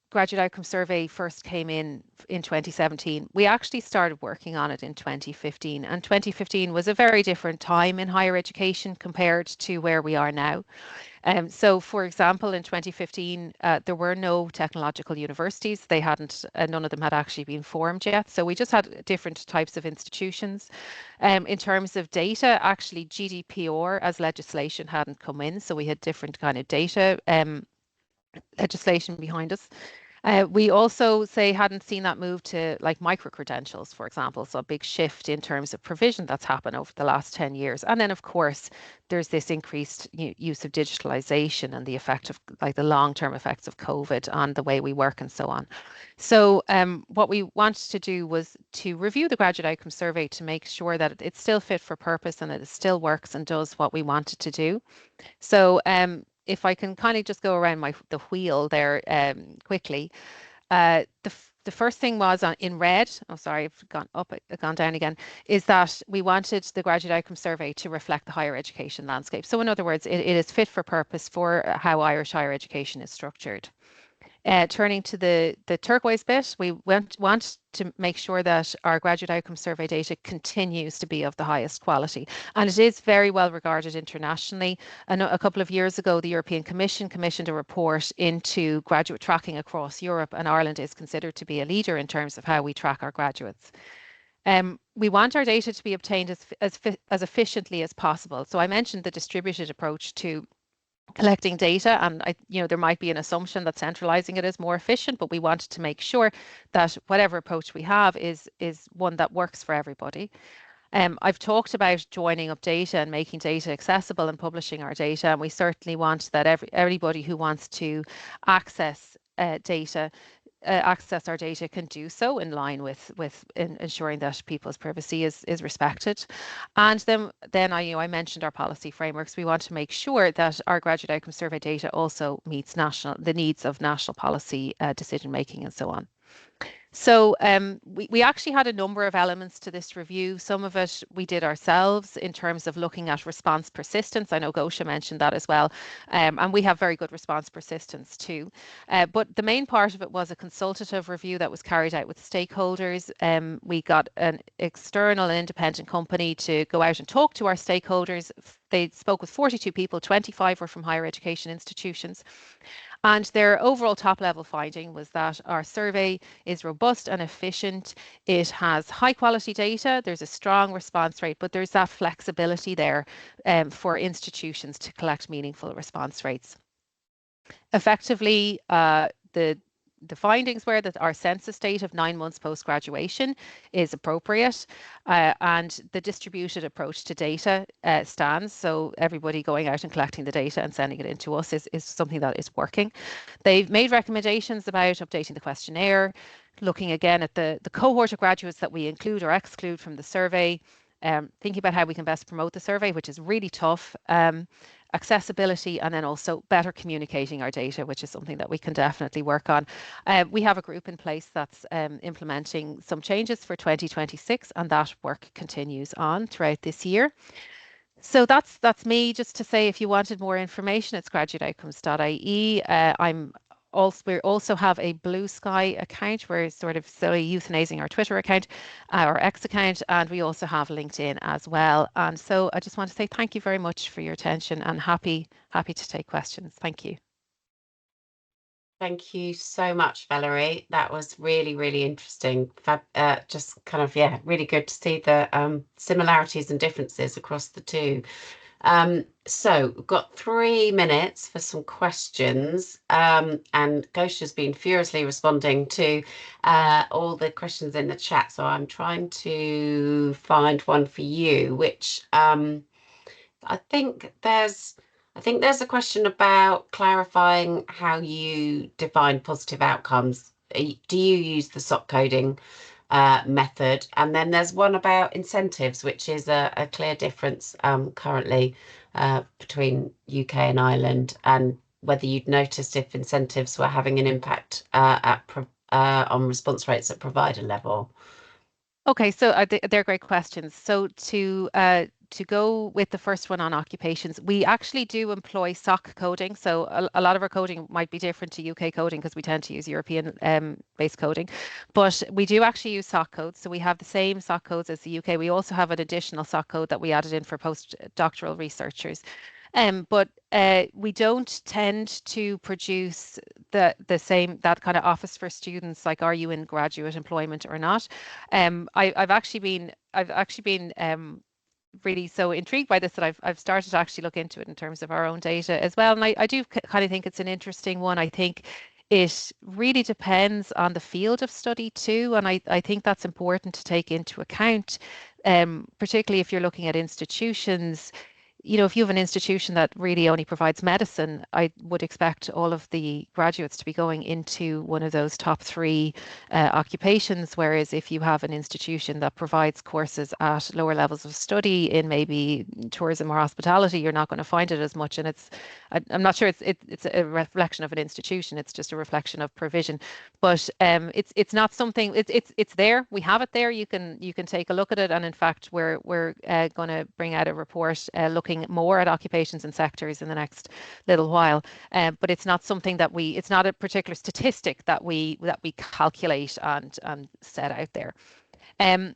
Graduate Outcome Survey first came in 2017. We actually started working on it in 2015, and 2015 was a very different time in higher education compared to where we are now. So, for example, in 2015, there were no technological universities. They hadn't, none of them had actually been formed yet. So we just had different types of institutions. In terms of data, actually GDPR as legislation hadn't come in. So we had different kind of data legislation behind us. We also hadn't seen that move to like micro-credentials, for example, so a big shift in terms of provision that's happened over the last 10 years. And then, of course, there's this increased use of digitalization and the effect of like the long-term effects of COVID on the way we work and so on. So what we wanted to do was to review the Graduate Outcome Survey to make sure that it's still fit for purpose and that it still works and does what we want it to do. So if I can kind of just go around the wheel there quickly, the first thing was in red. Oh, sorry, I've gone down again. Is that we wanted the Graduate Outcome Survey to reflect the higher education landscape. So in other words, it is fit for purpose for how Irish higher education is structured. Turning to the turquoise bit, we want to make sure that our Graduate Outcome Survey data continues to be of the highest quality. And it is very well regarded internationally. A couple of years ago, the European Commission commissioned a report into graduate tracking across Europe, and Ireland is considered to be a leader in terms of how we track our graduates. We want our data to be obtained as efficiently as possible. So I mentioned the distributed approach to collecting data, and there might be an assumption that centralizing it is more efficient, but we wanted to make sure that whatever approach we have is one that works for everybody. I've talked about joining up data and making data accessible and publishing our data, and we certainly want that everybody who wants to access access our data can do so in line with ensuring that people's privacy is respected. And then I mentioned our policy frameworks. We want to make sure that our Graduate Outcome Survey data also meets the needs of national policy decision making and so on. So we actually had a number of elements to this review. Some of it we did ourselves in terms of looking at response persistence. I know Gosia mentioned that as well. And we have very good response persistence too. But the main part of it was a consultative review that was carried out with stakeholders. We got an external and independent company to go out and talk to our stakeholders. They spoke with 42 people, 25 were from higher education institutions. And their overall top-level finding was that our survey is robust and efficient. It has high-quality data. There's a strong response rate, but there's that flexibility there for institutions to collect meaningful response rates. Effectively, the the findings were that our census date of 9 months post-graduation is appropriate, and the distributed approach to data stands. So everybody going out and collecting the data and sending it in to us is something that is working. They've made recommendations about updating the questionnaire, looking again at the cohort of graduates that we include or exclude from the survey, thinking about how we can best promote the survey, which is really tough, accessibility, and then also better communicating our data, which is something that we can definitely work on. We have a group in place that's implementing some changes for 2026, and that work continues on throughout this year. So that's me. Just to say, if you wanted more information, it's graduateoutcomes.ie. We also have a Blue Sky account. We're sort of slowly euthanizing our Twitter account, our X account, and we also have LinkedIn as well. And so I just want to say thank you very much for your attention, and happy to take questions. Thank you. Thank you so much, Valerie. That was really, really interesting. Just kind of, yeah, really good to see the similarities and differences across the two. So we've got 3 minutes for some questions, and Gosia's been furiously responding to all the questions in the chat. So I'm trying to find one for you, which I think there's a question about clarifying how you define positive outcomes. Do you use the SOC coding method? And then there's one about incentives, which is a clear difference currently between UK and Ireland, and whether you'd noticed if incentives were having an impact on response rates at provider level. Okay, so they're great questions. So to go with the first one on occupations, we actually do employ SOC coding. So a lot of our coding might be different to UK coding because we tend to use European based coding, but we do actually use SOC codes. So we have the same SOC codes as the UK. We also have an additional SOC code that we added in for postdoctoral researchers. But we don't tend to produce the same, that kind of office for students, like are you in graduate employment or not. I've actually been really so intrigued by this that I've started to actually look into it in terms of our own data as well. And I do kind of think it's an interesting one. I think it really depends on the field of study too. And I think that's important to take into account, particularly if you're looking at institutions. You know, if you have an institution that really only provides medicine, I would expect all of the graduates to be going into one of those top 3 occupations. Whereas if you have an institution that provides courses at lower levels of study in maybe tourism or hospitality, you're not going to find it as much. And I'm not sure it's a reflection of an institution. It's just a reflection of provision. But it's not something. It's there. We have it there. You can take a look at it. And in fact, we're going to bring out a report looking more at occupations and sectors in the next little while, but it's not something that it's not a particular statistic that we calculate and set out there. In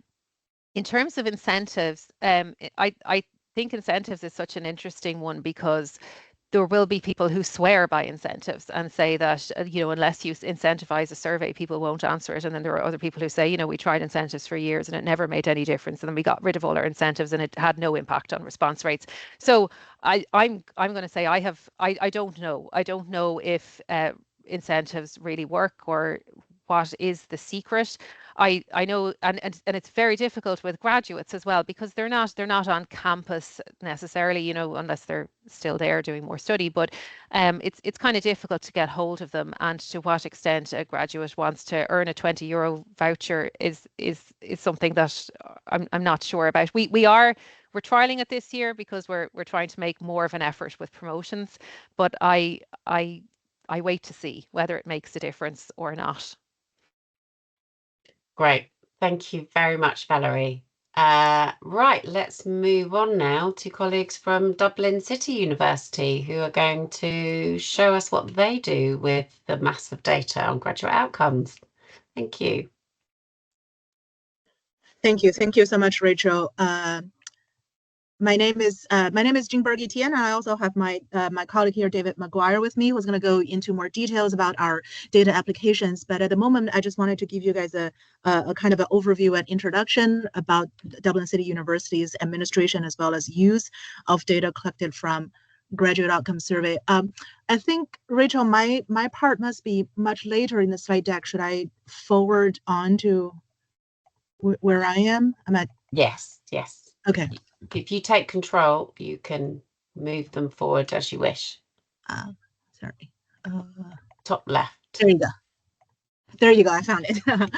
terms of incentives, I think incentives is such an interesting one because there will be people who swear by incentives and say that, unless you incentivize a survey, people won't answer it. And then there are other people who say, we tried incentives for years and it never made any difference. And then we got rid of all our incentives and it had no impact on response rates. So I'm going to say I don't know. I don't know if incentives really work or what is the secret. I know, and it's very difficult with graduates as well because they're not on campus necessarily, unless they're still there doing more study. But it's kind of difficult to get hold of them, and to what extent a graduate wants to earn a €20 voucher is something that I'm not sure about. We're trialing it this year because we're trying to make more of an effort with promotions, but I wait to see whether it makes a difference or not. Great. Thank you very much, Valerie. Right, let's move on now to colleagues from Dublin City University who are going to show us what they do with the massive data on graduate outcomes. Thank you. Thank you. Thank you so much, Rachel. My name is Jingberg Etienne, and I also have my colleague here, David Maguire, with me, who's going to go into more details about our data applications. But at the moment, I just wanted to give you guys a kind of an overview and introduction about Dublin City University's administration as well as use of data collected from graduate outcome survey. I think, Rachel, my part must be much later in the slide deck. Should I forward on to where I am? I'm at. Yes, yes. Okay. If you take control, you can move them forward as you wish. Sorry. Top left. There you go. There you go. I found it.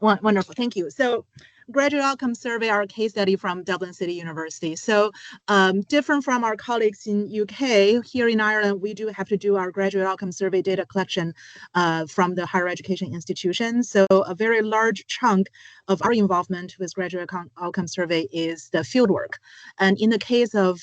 Wonderful. Thank you. So, graduate outcome survey, our case study from Dublin City University. So different from our colleagues in UK, here in Ireland, we do have to do our graduate outcome survey data collection from the higher education institution. So a very large chunk of our involvement with graduate outcome survey is the fieldwork. And in the case of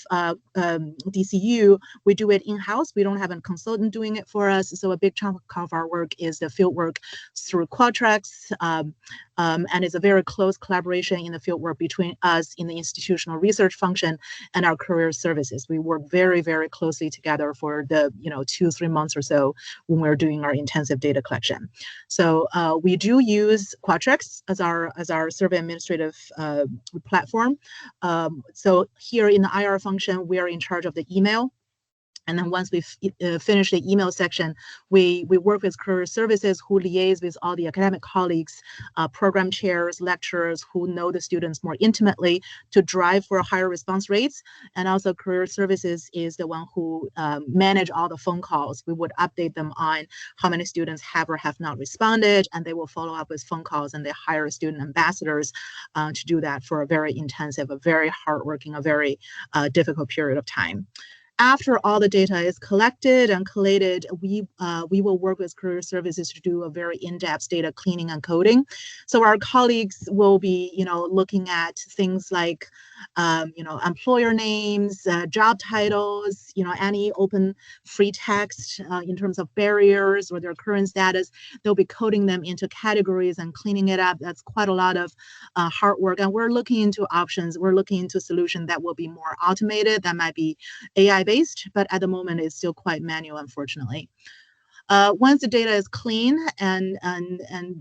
DCU, we do it in-house. We don't have a consultant doing it for us. So a big chunk of our work is the fieldwork through Qualtrics, and it's a very close collaboration in the fieldwork between us in the institutional research function and our career services. We work very, very closely together for the 2-3 months or so when we're doing our intensive data collection. So we do use Qualtrics as our survey administrative platform. So here in the IR function, we are in charge of the email. And then once we finish the email section, we work with career services who liaise with all the academic colleagues, program chairs, lecturers who know the students more intimately to drive for higher response rates. And also career services is the one who manage all the phone calls. We would update them on how many students have or have not responded, and they will follow up with phone calls, and they hire student ambassadors to do that for a very intensive, a very hardworking, a very difficult period of time. After all the data is collected and collated, we will work with career services to do a very in-depth data cleaning and coding. So our colleagues will be, looking at things like, employer names, job titles, any open free text in terms of barriers or their current status. They'll be coding them into categories and cleaning it up. That's quite a lot of hard work. And we're looking into options. We're looking into a solution that will be more automated. That might be AI-based, but at the moment it's still quite manual, unfortunately. Once the data is clean and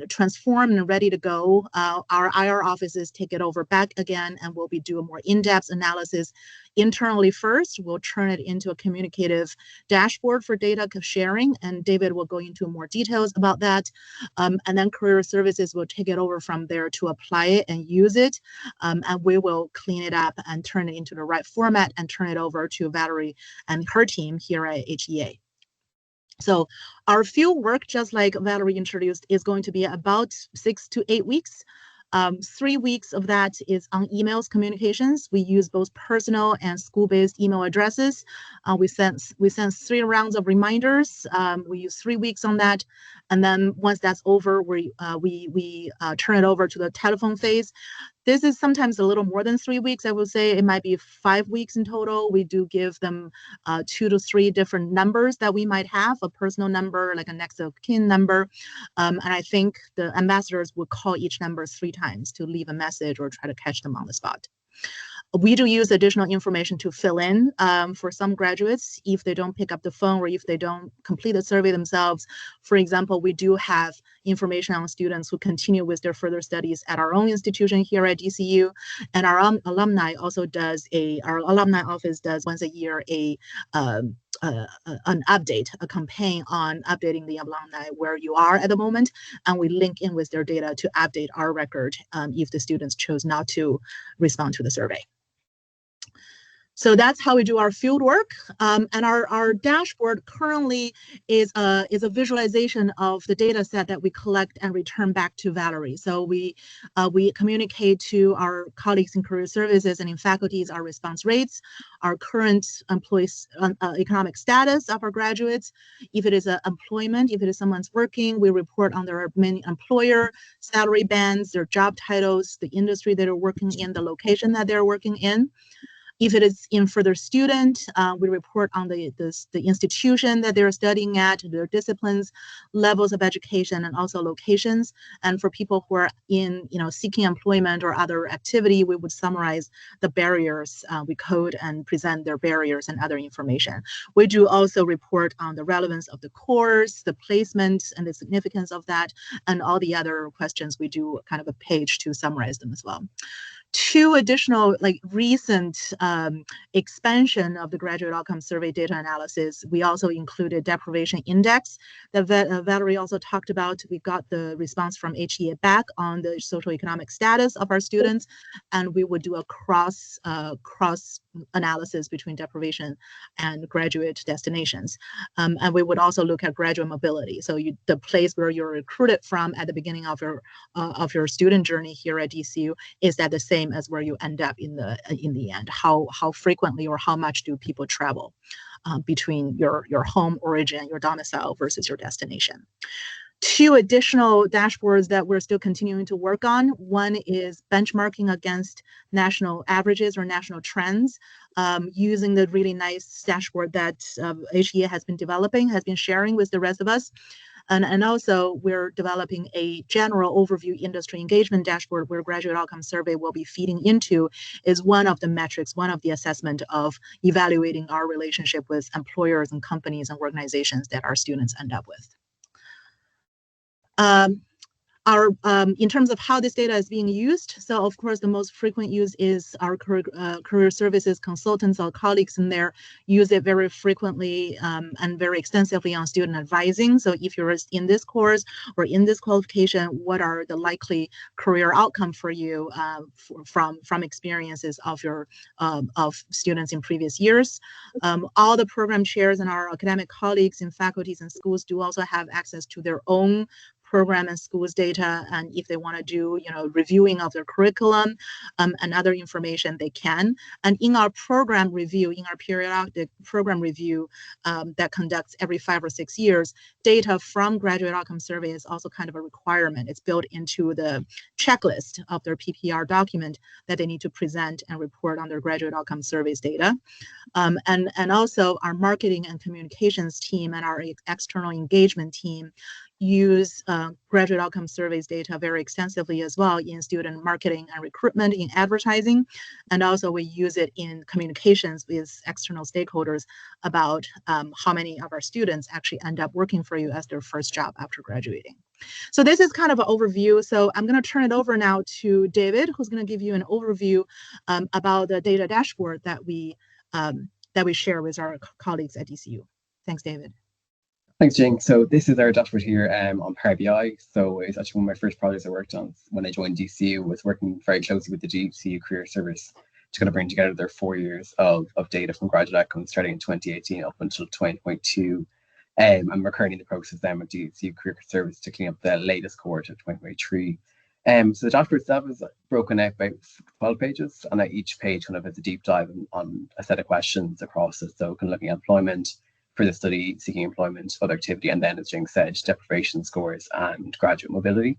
transformed and ready to go, our IR offices take it over back again, and we'll be doing more in-depth analysis internally first. We'll turn it into a communicative dashboard for data sharing, and David will go into more details about that. And then career services will take it over from there to apply it and use it, and we will clean it up and turn it into the right format and turn it over to Valerie and her team here at HEA. So our field work, just like Valerie introduced, is going to be about 6 to 8 weeks. 3 weeks of that is on emails communications. We use both personal and school-based email addresses. We send 3 rounds of reminders. We use 3 weeks on that, and then once that's over, we turn it over to the telephone phase. This is sometimes a little more than 3 weeks. I would say it might be 5 weeks in total. We do give them 2 to 3 different numbers that we might have, a personal number, like a next of kin number. And I think the ambassadors would call each number 3 times to leave a message or try to catch them on the spot. We do use additional information to fill in for some graduates if they don't pick up the phone or if they don't complete the survey themselves. For example, we do have information on students who continue with their further studies at our own institution here at DCU, and our alumni also does our alumni office does once a year an update, a campaign on updating the alumni where you are at the moment, and we link in with their data to update our record if the students chose not to respond to the survey. So that's how we do our field work, and our dashboard currently is a visualization of the data set that we collect and return back to Valerie. So we communicate to our colleagues in career services and in faculties our response rates, our current employees' economic status of our graduates. If it is employment, if it is someone's working, we report on their main employer, salary bands, their job titles, the industry that they're working in, the location that they're working in. If it is in further student, we report on the institution that they're studying at, their disciplines, levels of education, and also locations. And for people who are in, seeking employment or other activity, we would summarize the barriers. We code and present their barriers and other information. We do also report on the relevance of the course, the placement, and the significance of that, and all the other questions. We do kind of a page to summarize them as well. Two additional recent expansion of the graduate outcome survey data analysis. We also included deprivation index that Valerie also talked about. We got the response from HEI back on the social economic status of our students, and we would do a cross analysis between deprivation and graduate destinations. And we would also look at graduate mobility. So the place where you're recruited from at the beginning of your student journey here at DCU, is that the same as where you end up in the end? How frequently or how much do people travel between your home origin, your domicile versus your destination? Two additional dashboards that we're still continuing to work on. One is benchmarking against national averages or national trends, using the really nice dashboard that HEI has been developing, has been sharing with the rest of us. And also, we're developing a general overview industry engagement dashboard where graduate outcome survey will be feeding into, is one of the metrics, one of the assessment of evaluating our relationship with employers and companies and organizations that our students end up with. In terms of how this data is being used, so of course the most frequent use is our career services consultants or colleagues in there use it very frequently and very extensively on student advising. So if you're in this course or in this qualification, what are the likely career outcome for you from experiences of your of students in previous years? All the program chairs and our academic colleagues in faculties and schools do also have access to their own program and schools data, and if they want to do reviewing of their curriculum and other information, they can. And in our program review, in our periodic program review that conducts every 5 or 6 years, data from graduate outcome survey is also kind of a requirement. It's built into the checklist of their PPR document that they need to present and report on their graduate outcome surveys data. And also our marketing and communications team and our external engagement team use graduate outcome surveys data very extensively as well in student marketing and recruitment, in advertising, and also we use it in communications with external stakeholders about how many of our students actually end up working for you as their first job after graduating. So this is kind of an overview. So I'm going to turn it over now to David, who's going to give you an overview about the data dashboard that we share with our colleagues at DCU. Thanks, David. Thanks, Jing. So this is our dashboard here on Power BI. So it's actually one of my first projects I worked on when I joined DCU, was working very closely with the DCU Career Service to kind of bring together their 4 years of data from graduate outcomes starting in 2018 up until 2022. And we're currently in the process then with DCU Career Service to clean up the latest cohort of 2023. So the dashboard itself is broken out by 12 pages, and each page kind of has a deep dive on a set of questions across it. So kind of looking at employment, further study, seeking employment, other activity, and then, as Jing said, deprivation scores and graduate mobility.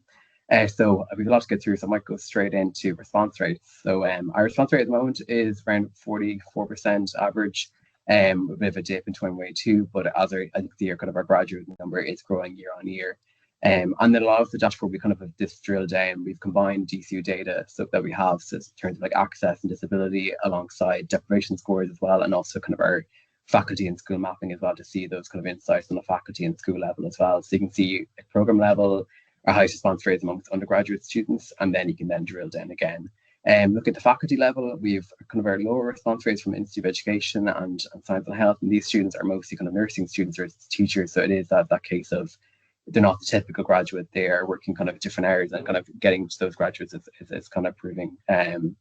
So we have a lot to get through, so I might go straight into response rates. So our response rate at the moment is around 44% average, a bit of a dip in 2022, but as I think the year kind of our graduate number is growing year on year. And then a lot of the dashboard, we kind of have this drill down. We've combined DCU data so that we have, so in terms of like access and disability alongside deprivation scores as well, and also kind of our faculty and school mapping as well to see those kind of insights on the faculty and school level as well. So you can see at program level, our highest response rates amongst undergraduate students, and then you can then drill down again. Look at the faculty level, we've kind of our lower response rates from Institute of Education and Science and Health, and these students are mostly kind of nursing students or teachers, so it is that case of they're not the typical graduate, they are working kind of different areas, and kind of getting to those graduates is kind of proving kind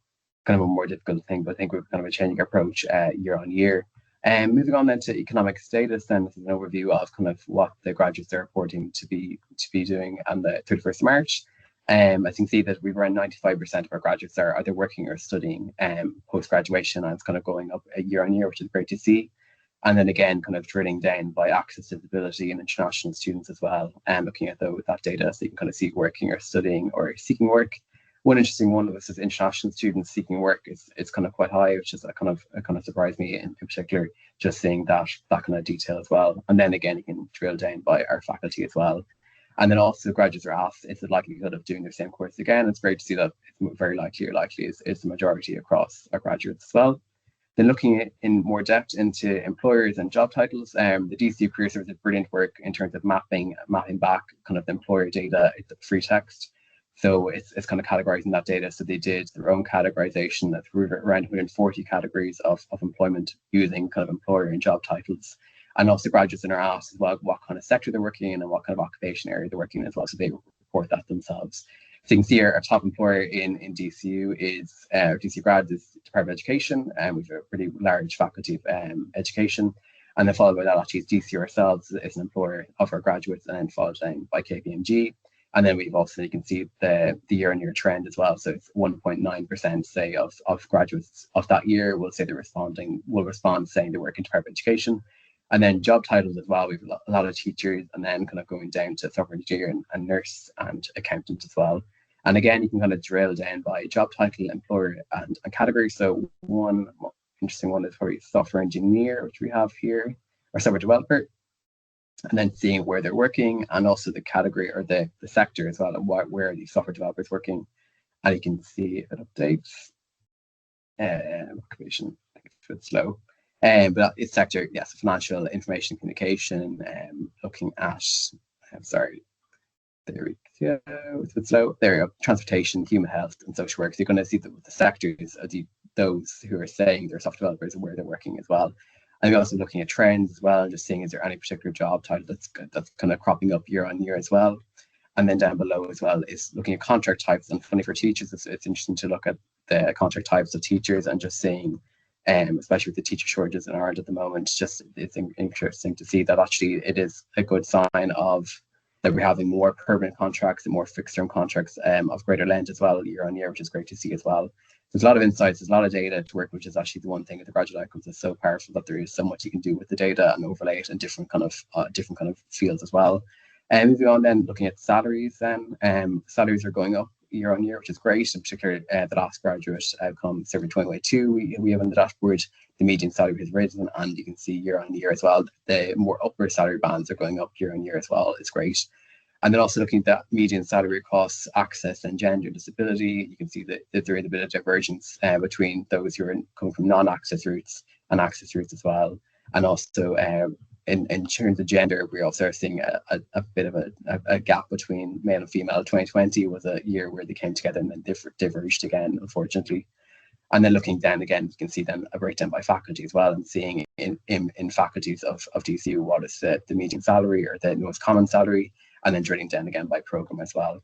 of a more difficult thing, but I think we're kind of a changing approach year on year. Moving on then to economic status, then this is an overview of kind of what the graduates are reporting to be doing on the 31st of March. I can see that we've around 95% of our graduates are either working or studying post-graduation, and it's kind of going up year on year, which is great to see. And then again, kind of drilling down by access to disability and international students as well, and looking at that data so you can kind of see working or studying or seeking work. One interesting one of this is international students seeking work. It's kind of quite high, which is a kind of surprised me in particular, just seeing that kind of detail as well. And then again, you can drill down by our faculty as well. And then also graduates are asked, is the likelihood of doing their same course again? It's great to see that it's very likely or likely is the majority across our graduates as well. Then looking in more depth into employers and job titles, the DCU Career Service did brilliant work in terms of mapping back kind of the employer data, the free text, So it's kind of categorizing that data. So they did their own categorization of around 140 categories of employment using kind of employer and job titles. And also graduates are asked as well what kind of sector they're working in and what kind of occupation area they're working in as well. So they report that themselves. So you can see our top employer in DCU is DCU grad is Department of Education, and we've a pretty large faculty of education. And then followed by that actually is DCU ourselves is an employer of our graduates, and then followed down by KPMG. And then we've also, you can see the year-on-year trend as well. So it's 1.9% say of graduates of that year will say they're will respond saying they work in Department of Education. And then job titles as well. We've a lot of teachers, and then kind of going down to software engineer and nurse and accountant as well. And again, you can kind of drill down by job title, employer, and category. So one interesting one is probably software engineer, which we have here, or software developer, and then seeing where they're working and also the category or the sector as well, and where are these software developers working. And you can see if it updates. Occupation, I think it's a bit slow. But it's sector, yes, financial, information, communication, looking at, I'm sorry, there we go, it's a bit slow. There we go, transportation, human health, and social work. So you're going to see the sectors of those who are saying they're software developers and where they're working as well. And we're also looking at trends as well, and just seeing is there any particular job title that's kind of cropping up year on year as well. And then down below as well is looking at contract types. And funny for teachers, it's interesting to look at the contract types of teachers and just seeing, especially with the teacher shortages in Ireland at the moment, just it's interesting to see that actually it is a good sign of that we're having more permanent contracts and more fixed term contracts of greater length as well year on year, which is great to see as well. There's a lot of insights, there's a lot of data to work, which is actually the one thing of the graduate outcomes is so powerful that there is so much you can do with the data and overlay it in different kind of fields as well. And moving on then, looking at salaries then, salaries are going up year on year, which is great. In particular, the last graduate outcome survey 2022, we have on the dashboard, the median salary has risen, and you can see year on year as well, the more upper salary bands are going up year on year as well. It's great. And then also looking at that median salary across access and gender disability, you can see that there is a bit of divergence between those who are coming from non-access routes and access routes as well. And also in terms of gender, we also are seeing a bit of a gap between male and female. 2020 was a year where they came together and then diverged again, unfortunately. And then looking down again, you can see then a breakdown by faculty as well, and seeing in faculties of DCU what is the median salary or the most common salary, and then drilling down again by program as well.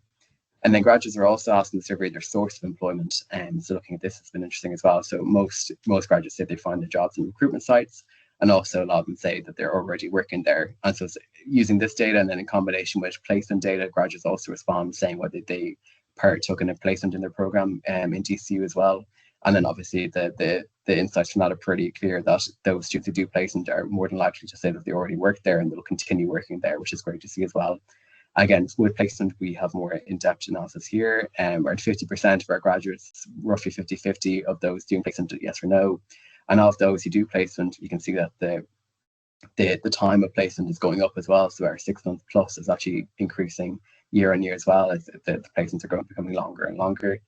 And then graduates are also asked in the survey their source of employment. So looking at this has been interesting as well. So most graduates say they find their jobs in recruitment sites, and also a lot of them say that they're already working there. And so using this data and then in combination with placement data, graduates also respond saying whether they partook in a placement in their program in DCU as well. And then obviously the insights from that are pretty clear that those students who do placement are more than likely to say that they already work there and they'll continue working there, which is great to see as well. Again, with placement, we have more in-depth analysis here. Around 50% of our graduates, roughly 50-50 of those doing placement, yes or no. And of those who do placement, you can see that the time of placement is going up as well. So our 6 month plus is actually increasing year on year as well, as the placements are becoming longer and longer.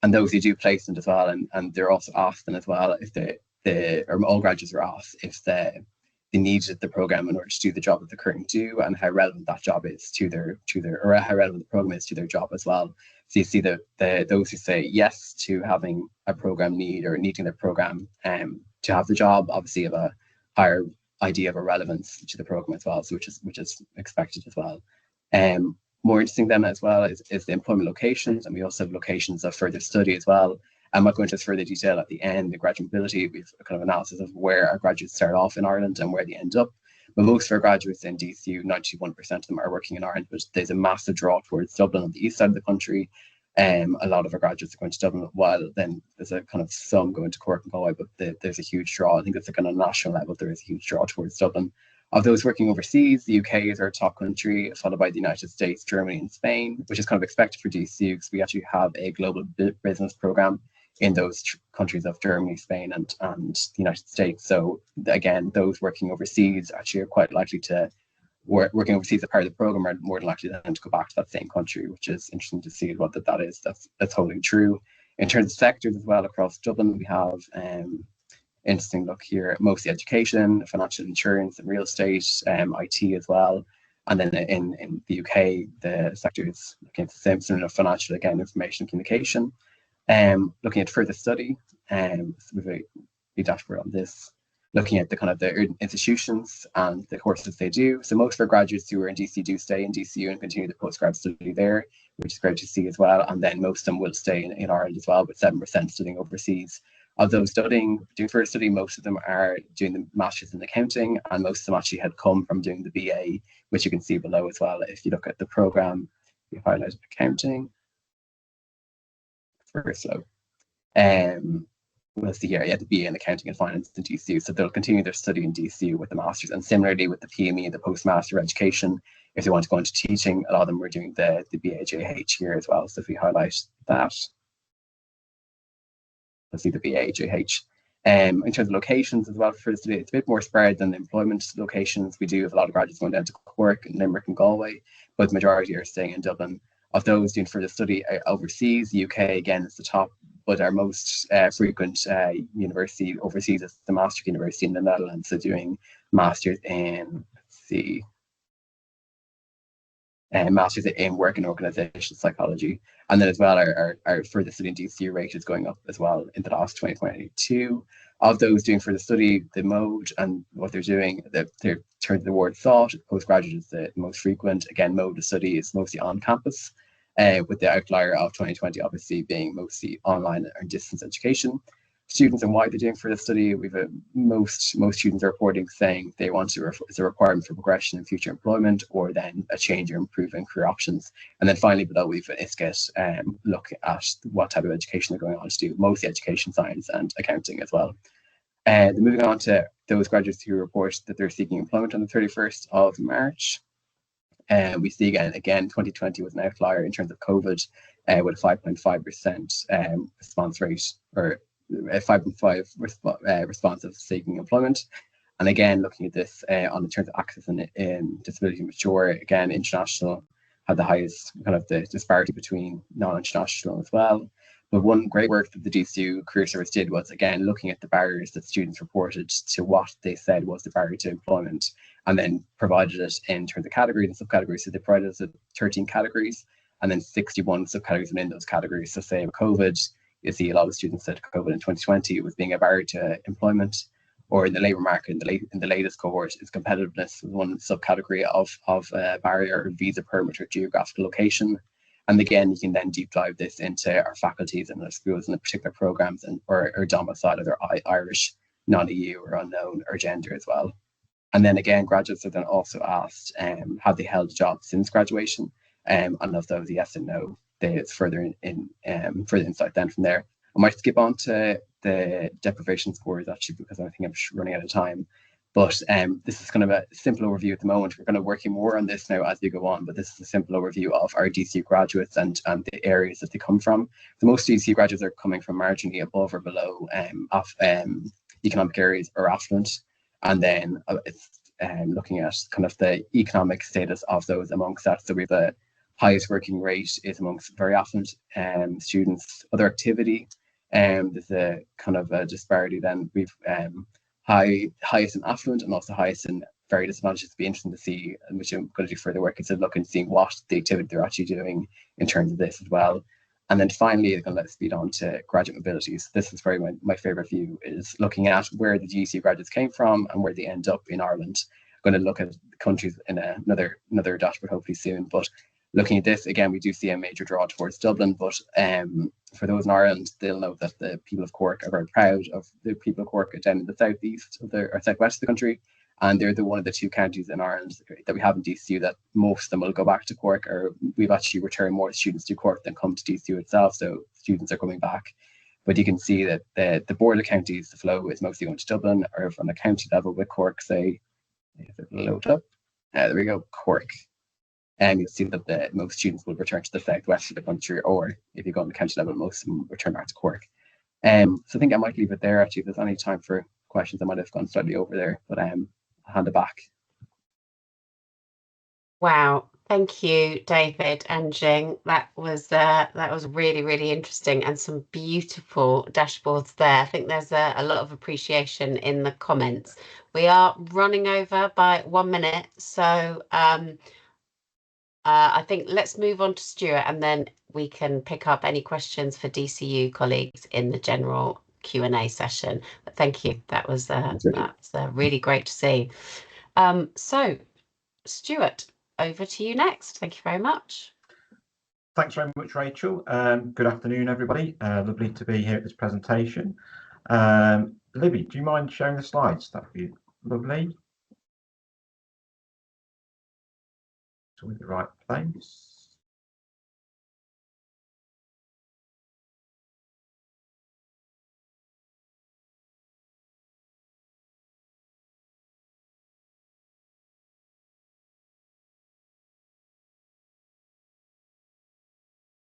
And those who do placement as well, and they're also asked then as well if or all graduates are asked if they needed the program in order to do the job that they're currently do, and how relevant that job is to their or how relevant the program is to their job as well. So you see those who say yes to having a program need or needing the program to have the job, obviously have a higher idea of a relevance to the program as well, so which is expected as well. More interesting then as well is the employment locations, and we also have locations of further study as well. I might go into further detail at the end, the graduate mobility. We've a kind of analysis of where our graduates start off in Ireland and where they end up. But most of our graduates in DCU, 91% of them are working in Ireland, but there's a massive draw towards Dublin on the east side of the country. A lot of our graduates are going to Dublin, while then there's a kind of some going to Cork and Galway, but there's a huge draw. I think it's like on a national level, there is a huge draw towards Dublin. Of those working overseas, the UK is our top country, followed by the United States, Germany, and Spain, which is kind of expected for DCU because we actually have a global business program in those countries of Germany, Spain, and the United States. So again, those working overseas actually are quite likely to working overseas as part of the program are more than likely then to go back to that same country, which is interesting to see what that is. That's holding true. In terms of sectors as well, across Dublin, we have interesting look here, mostly education, financial insurance and real estate, IT as well. And then in the UK, the sector is looking at the same sort of financial, again, information and communication. Looking at further study, so we have a dashboard on this, looking at the kind of the institutions and the courses they do. So most of our graduates who are in DC do stay in DCU and continue the postgrad study there, which is great to see as well. And then most of them will stay in Ireland as well, with 7% studying overseas. Of those doing further study, most of them are doing the Masters in Accounting, and most of them actually had come from doing the BA, which you can see below as well. If you look at the programme, you highlight accounting, very slow. We'll see here, the BA in Accounting and Finance in DCU. So they'll continue their study in DCU with the Masters. And similarly with the PME and the Postmaster Education, if they want to go into teaching, a lot of them were doing the BAJH here as well. So if we highlight that, we'll see the BAJH. In terms of locations as well, for study, it's a bit more spread than the employment locations. We do have a lot of graduates going down to Cork and Limerick and Galway, but the majority are staying in Dublin. Of those doing further study overseas, the UK again is the top, but our most frequent university overseas is the Maastricht University in the Netherlands. So doing masters in, masters in work and organizational psychology. And then as well, our further study in DCU rate is going up as well in the last 2022. Of those doing further study, the mode and what they're doing, they're turned towards thought. Postgraduate is the most frequent. Again, mode of study is mostly on campus, with the outlier of 2020 obviously being mostly online or distance education. Students and why they're doing further study, we've most students are reporting saying they want to it's a requirement for progression in future employment, or then a change or improving career options. And then finally below we've an ISCET look at what type of education they're going on to do, mostly education, science and accounting as well. And moving on to those graduates who report that they're seeking employment on the 31st of March. We see again 2020 was an outlier in terms of COVID, with a 5.5% response rate, or 5.5 response of seeking employment. And again, looking at this on the terms of access in disability mature, again, international had the highest kind of the disparity between non-international as well. But one great work that the DCU Career Service did was, again, looking at the barriers that students reported to what they said was the barrier to employment, and then provided it in terms of categories and subcategories. So they provided us with 13 categories and then 61 subcategories within those categories. So say COVID, you see a lot of students said COVID in 2020 was being a barrier to employment, or in the labour market in the latest cohort is competitiveness was one subcategory of barrier, or visa permit, or geographical location. And again, you can then deep dive this into our faculties and our schools and the particular programs and or domicile, either Irish, non-EU or unknown, or gender as well. And then again, graduates are then also asked, have they held jobs since graduation? And of those, yes and no. It's further further insight then from there. I might skip on to the deprivation scores actually, because I think I'm running out of time. But this is kind of a simple overview at the moment. We're going to be working more on this now as we go on, but this is a simple overview of our DCU graduates and the areas that they come from. So most DCU graduates are coming from marginally above or below economic areas or affluent. And then it's looking at kind of the economic status of those amongst that. So we have the highest working rate is amongst very affluent students. Other activity, there's a kind of a disparity then. We've highest in affluent and also highest in very disadvantaged. It'd be interesting to see, which I'm going to do further work, instead of looking and seeing what the activity they're actually doing in terms of this as well. And then finally, I'm going to let us speed on to graduate mobility. So this is very my favourite view, is looking at where the GC graduates came from and where they end up in Ireland. I'm going to look at countries in another dashboard hopefully soon, but looking at this, again, we do see a major draw towards Dublin, but for those in Ireland, they'll know that the people of Cork are very proud of the people of Cork down in the southeast of or southwest of the country, and they're one of the two counties in Ireland that we have in DCU that most of them will go back to Cork, or we've actually returned more students to Cork than come to DCU itself, so students are coming back. But you can see that the border counties, the flow is mostly going to Dublin, or from the county level with Cork, say, if it load up, there we go, Cork. And you'll see that most students will return to the southwest of the country, or if you go on the county level, most of them return back to Cork. So I think I might leave it there. Actually, if there's any time for questions, I might have gone slightly over there, but I'll hand it back. Wow, Thank you, David and Jing. That was really, really interesting, and some beautiful dashboards there. I think there's a lot of appreciation in the comments. We are running over by 1 minute, so I think let's move on to Stuart, and then we can pick up any questions for DCU colleagues in the general Q&A session. But thank you. That's really great to see. So, Stuart, over to you next. Thank you very much. Thanks very much, Rachel. Good afternoon, everybody. Lovely to be here at this presentation. Libby, do you mind sharing the slides? That would be lovely. So we're in the right place.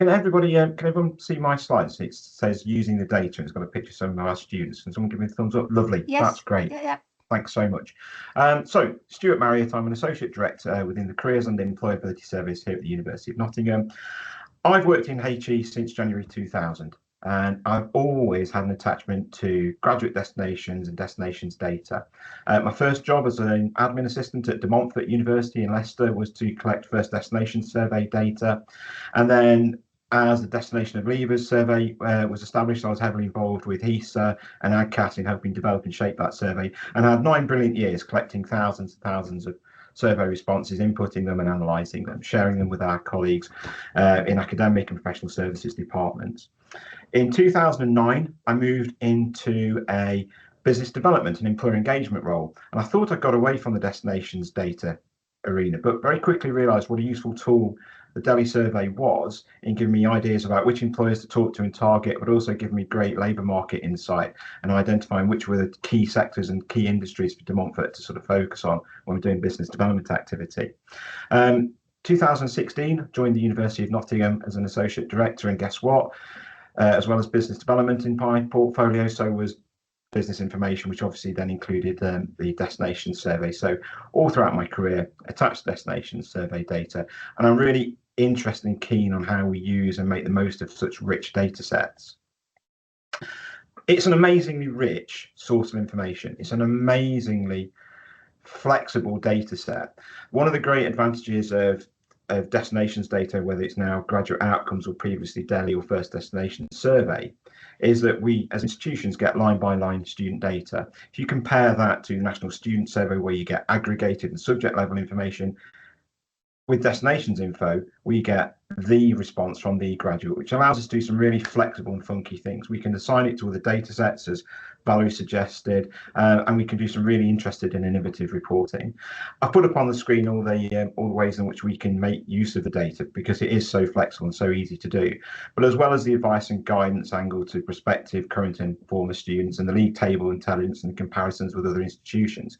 Can everyone see my slides? It says using the data, and it's got a picture of some of our students. Can someone give me a thumbs up? Lovely. Yes. That's great. Yeah. Thanks so much. So, Stuart Marriott, I'm an Associate Director within the Careers and Employability Service here at the University of Nottingham. I've worked in HE since January 2000, and I've always had an attachment to graduate destinations and destinations data. My first job as an admin assistant at De Montfort University in Leicester was to collect first destination survey data, and then as the Destination of Leavers survey was established, I was heavily involved with HEIs and AGCAS in helping develop and shape that survey, and I had 9 brilliant years collecting thousands and thousands of survey responses, inputting them and analysing them, sharing them with our colleagues in academic and professional services departments. In 2009, I moved into a business development and employer engagement role, and I thought I got away from the destinations data arena, but very quickly realised what a useful tool the Delhi survey was in giving me ideas about which employers to talk to and target, but also giving me great labour market insight and identifying which were the key sectors and key industries for De Montfort to sort of focus on when we're doing business development activity. 2016, joined the University of Nottingham as an associate director, and guess what? As well as business development in my portfolio, so was business information, which obviously then included the destination survey. So all throughout my career, attached destination survey data, and I'm really interested and keen on how we use and make the most of such rich data sets. It's an amazingly rich source of information. It's an amazingly flexible data set. One of the great advantages of destinations data, whether it's now graduate outcomes or previously Delhi or first destination survey, is that we as institutions get line by line student data. If you compare that to the National Student Survey, where you get aggregated and subject level information, with destinations info, we get the response from the graduate, which allows us to do some really flexible and funky things. We can assign it to other data sets, as Valerie suggested, and we can do some really interesting and innovative reporting. I've put up on the screen all the ways in which we can make use of the data, because it is so flexible and so easy to do. But as well as the advice and guidance angle to prospective, current and former students, and the league table intelligence and comparisons with other institutions,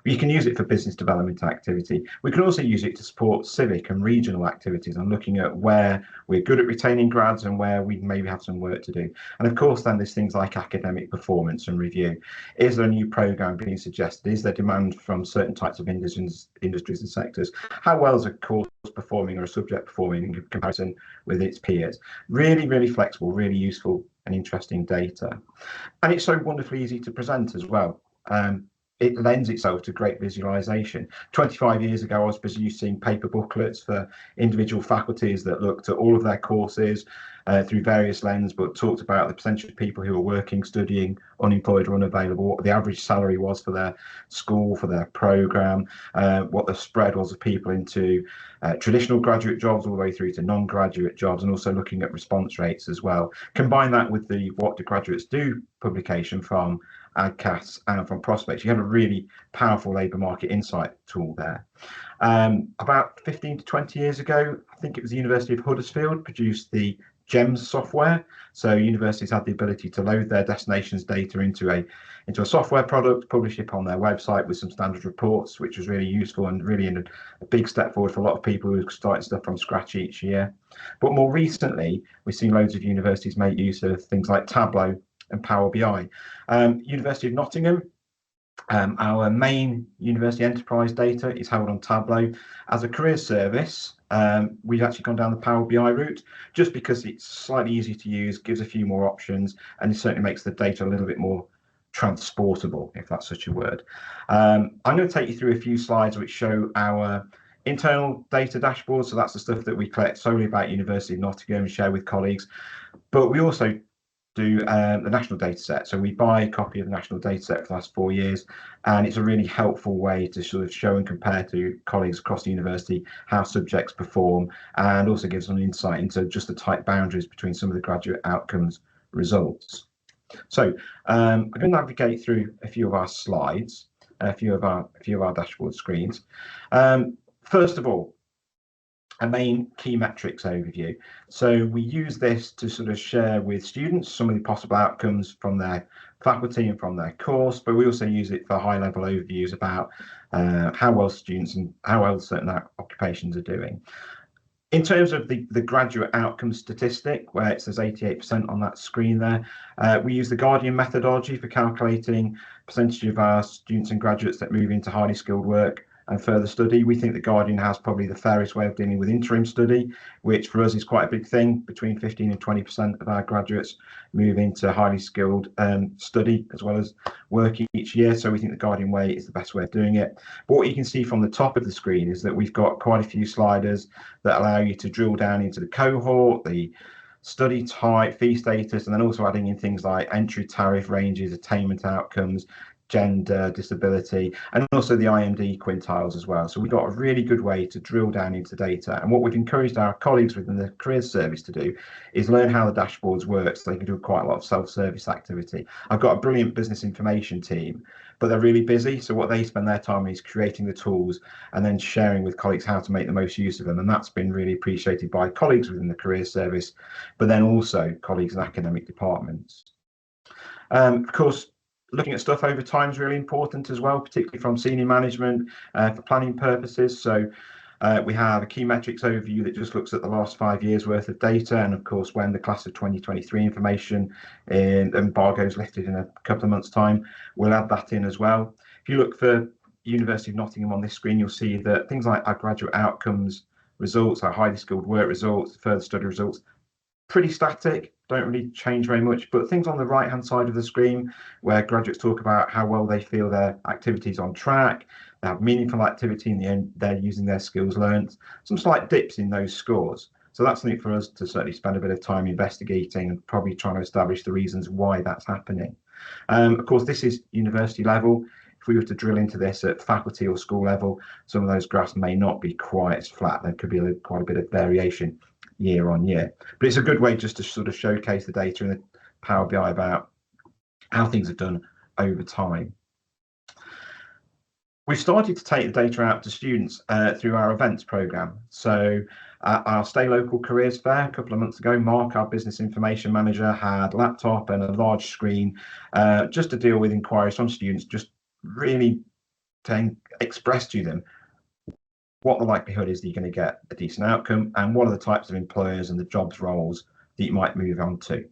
you can use it for business development activity. We can also use it to support civic and regional activities and looking at where we're good at retaining grads and where we maybe have some work to do. And of course, then there's things like academic performance and review. Is there a new programme being suggested? Is there demand from certain types of industries and sectors? How well is a course performing or a subject performing in comparison with its peers? Really, really flexible, really useful and interesting data. And it's so wonderfully easy to present as well. It lends itself to great visualization. 25 years ago, I was busy seeing paper booklets for individual faculties that looked at all of their courses through various lenses, but talked about the percentage of people who were working, studying, unemployed or unavailable, what the average salary was for their school, for their programme, what the spread was of people into traditional graduate jobs all the way through to non-graduate jobs, and also looking at response rates as well. Combine that with the What Do Graduates Do publication from AGCAS and from Prospects, you have a really powerful labour market insight tool there. About 15 to 20 years ago, I think it was the University of Huddersfield produced the GEMS software. So universities had the ability to load their destinations data into a software product, publish it on their website with some standard reports, which was really useful and really a big step forward for a lot of people who are starting stuff from scratch each year. But more recently, we've seen loads of universities make use of things like Tableau and Power BI. University of Nottingham Our main university enterprise data is held on Tableau. As a career service, we've actually gone down the Power BI route just because it's slightly easier to use, gives a few more options, and it certainly makes the data a little bit more transportable, if that's such a word. I'm going to take you through a few slides which show our internal data dashboard. So that's the stuff that we collect solely about University of Nottingham and share with colleagues. But we also do the national data set. So we buy a copy of the national data set for the last 4 years, and it's a really helpful way to sort of show and compare to colleagues across the university how subjects perform, and also gives an insight into just the tight boundaries between some of the graduate outcomes results. So I'm going to navigate through a few of our slides, a few of our dashboard screens. First of all, a main key metrics overview. So we use this to sort of share with students some of the possible outcomes from their faculty and from their course, but we also use it for high-level overviews about how well students and how well certain occupations are doing. In terms of the graduate outcome statistic, where it says 88% on that screen there, we use the Guardian methodology for calculating percentage of our students and graduates that move into highly skilled work and further study. We think the Guardian has probably the fairest way of dealing with interim study, which for us is quite a big thing. Between 15 and 20% of our graduates move into highly skilled study as well as work each year. So we think the Guardian way is the best way of doing it. But what you can see from the top of the screen is that we've got quite a few sliders that allow you to drill down into the cohort, the study type, fee status, and then also adding in things like entry tariff ranges, attainment outcomes, gender, disability, and also the IMD quintiles as well. So we've got a really good way to drill down into data. And what we've encouraged our colleagues within the careers service to do is learn how the dashboards work, so they can do quite a lot of self-service activity. I've got a brilliant business information team, but they're really busy. So what they spend their time is creating the tools and then sharing with colleagues how to make the most use of them. And that's been really appreciated by colleagues within the careers service, but then also colleagues in academic departments. Of course, looking at stuff over time is really important as well, particularly from senior management for planning purposes. So we have a key metrics overview that just looks at the last 5 years worth of data, and of course when the class of 2023 information in embargo is lifted in a couple of months' time, we'll add that in as well. If you look for University of Nottingham on this screen, you'll see that things like our graduate outcomes results, our highly skilled work results, further study results, pretty static, don't really change very much. But things on the right hand side of the screen where graduates talk about how well they feel their activities on track, they have meaningful activity in the end, they're using their skills learned, some slight dips in those scores. So that's something for us to certainly spend a bit of time investigating and probably trying to establish the reasons why that's happening. Of course, this is university level. If we were to drill into this at faculty or school level, some of those graphs may not be quite as flat. There could be quite a bit of variation year on year, but it's a good way just to sort of showcase the data in the Power BI about how things have done over time. We've started to take the data out to students through our events program. So our Stay Local Careers Fair a couple of months ago, Mark, our business information manager, had a laptop and a large screen just to deal with inquiries from students, just really to express to them what the likelihood is that you're going to get a decent outcome, and what are the types of employers and the jobs roles that you might move on to.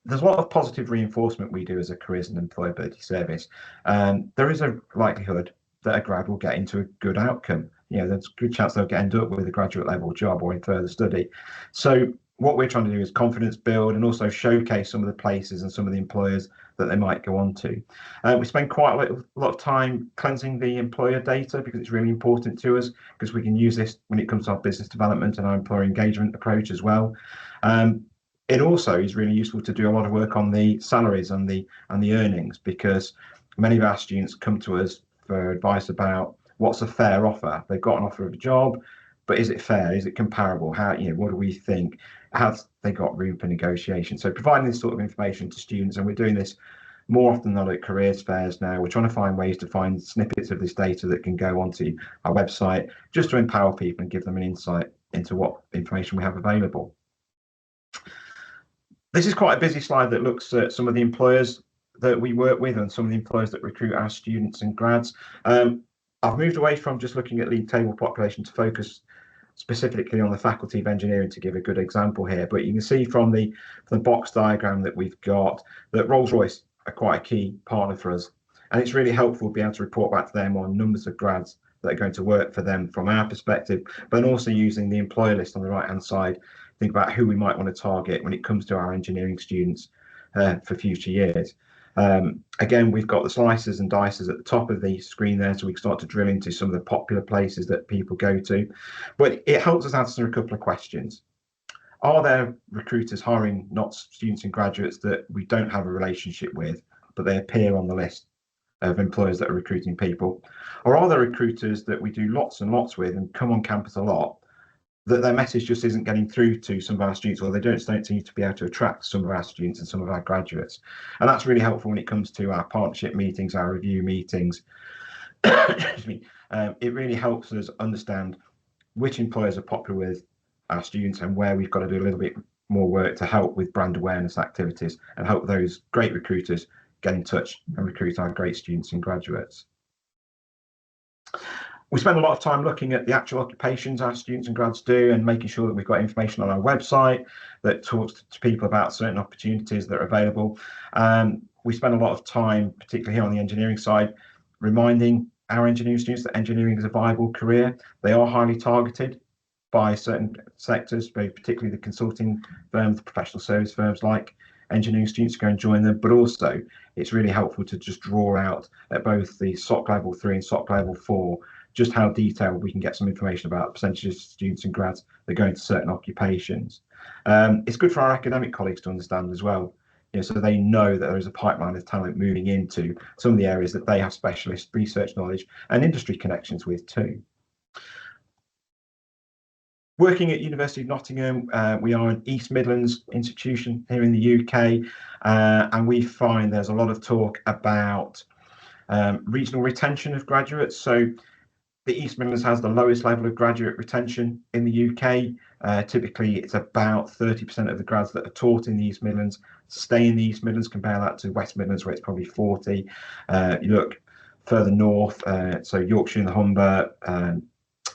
There's a lot of positive reinforcement we do as a careers and employability service. There is a likelihood that a grad will get into a good outcome. You know, there's a good chance they'll end up with a graduate level job or in further study. So what we're trying to do is confidence build and also showcase some of the places and some of the employers that they might go on to. We spend quite a lot of time cleansing the employer data because it's really important to us, because we can use this when it comes to our business development and our employer engagement approach as well. It also is really useful to do a lot of work on the salaries and the earnings, because many of our students come to us for advice about what's a fair offer. They've got an offer of a job, but is it fair? Is it comparable? How, you know, what do we think? Have they got room for negotiation? So providing this sort of information to students, and we're doing this more often than at careers fairs now. We're trying to find ways to find snippets of this data that can go onto our website just to empower people and give them an insight into what information we have available. This is quite a busy slide that looks at some of the employers that we work with and some of the employers that recruit our students and grads. I've moved away from just looking at league table population to focus specifically on the Faculty of Engineering to give a good example here. But you can see from the box diagram that we've got that Rolls-Royce are quite a key partner for us. And it's really helpful to be able to report back to them on numbers of grads that are going to work for them from our perspective, but also using the employer list on the right hand side, think about who we might want to target when it comes to our engineering students for future years. Again, we've got the slices and dices at the top of the screen there, so we can start to drill into some of the popular places that people go to. But it helps us answer a couple of questions. Are there recruiters hiring not students and graduates that we don't have a relationship with, but they appear on the list of employers that are recruiting people? Or are there recruiters that we do lots and lots with and come on campus a lot, that their message just isn't getting through to some of our students, or they don't seem to be able to attract some of our students and some of our graduates? And that's really helpful when it comes to our partnership meetings, our review meetings. Excuse me. It really helps us understand which employers are popular with our students and where we've got to do a little bit more work to help with brand awareness activities and help those great recruiters get in touch and recruit our great students and graduates. We spend a lot of time looking at the actual occupations our students and grads do and making sure that we've got information on our website that talks to people about certain opportunities that are available. We spend a lot of time, particularly here on the engineering side, reminding our engineering students that engineering is a viable career. They are highly targeted by certain sectors, particularly the consulting firms, the professional service firms like engineering students to go and join them, but also it's really helpful to just draw out at both the SOC level 3 and SOC level 4 just how detailed we can get some information about percentages of students and grads that go into certain occupations. It's good for our academic colleagues to understand as well, so they know that there is a pipeline of talent moving into some of the areas that they have specialist research knowledge and industry connections with too. Working at University of Nottingham, we are an East Midlands institution here in the UK, and we find there's a lot of talk about regional retention of graduates. So the East Midlands has the lowest level of graduate retention in the UK. Typically, it's about 30% of the grads that are taught in the East Midlands stay in the East Midlands. Compare that to West Midlands, where it's probably 40. You look further north, so Yorkshire and the Humber,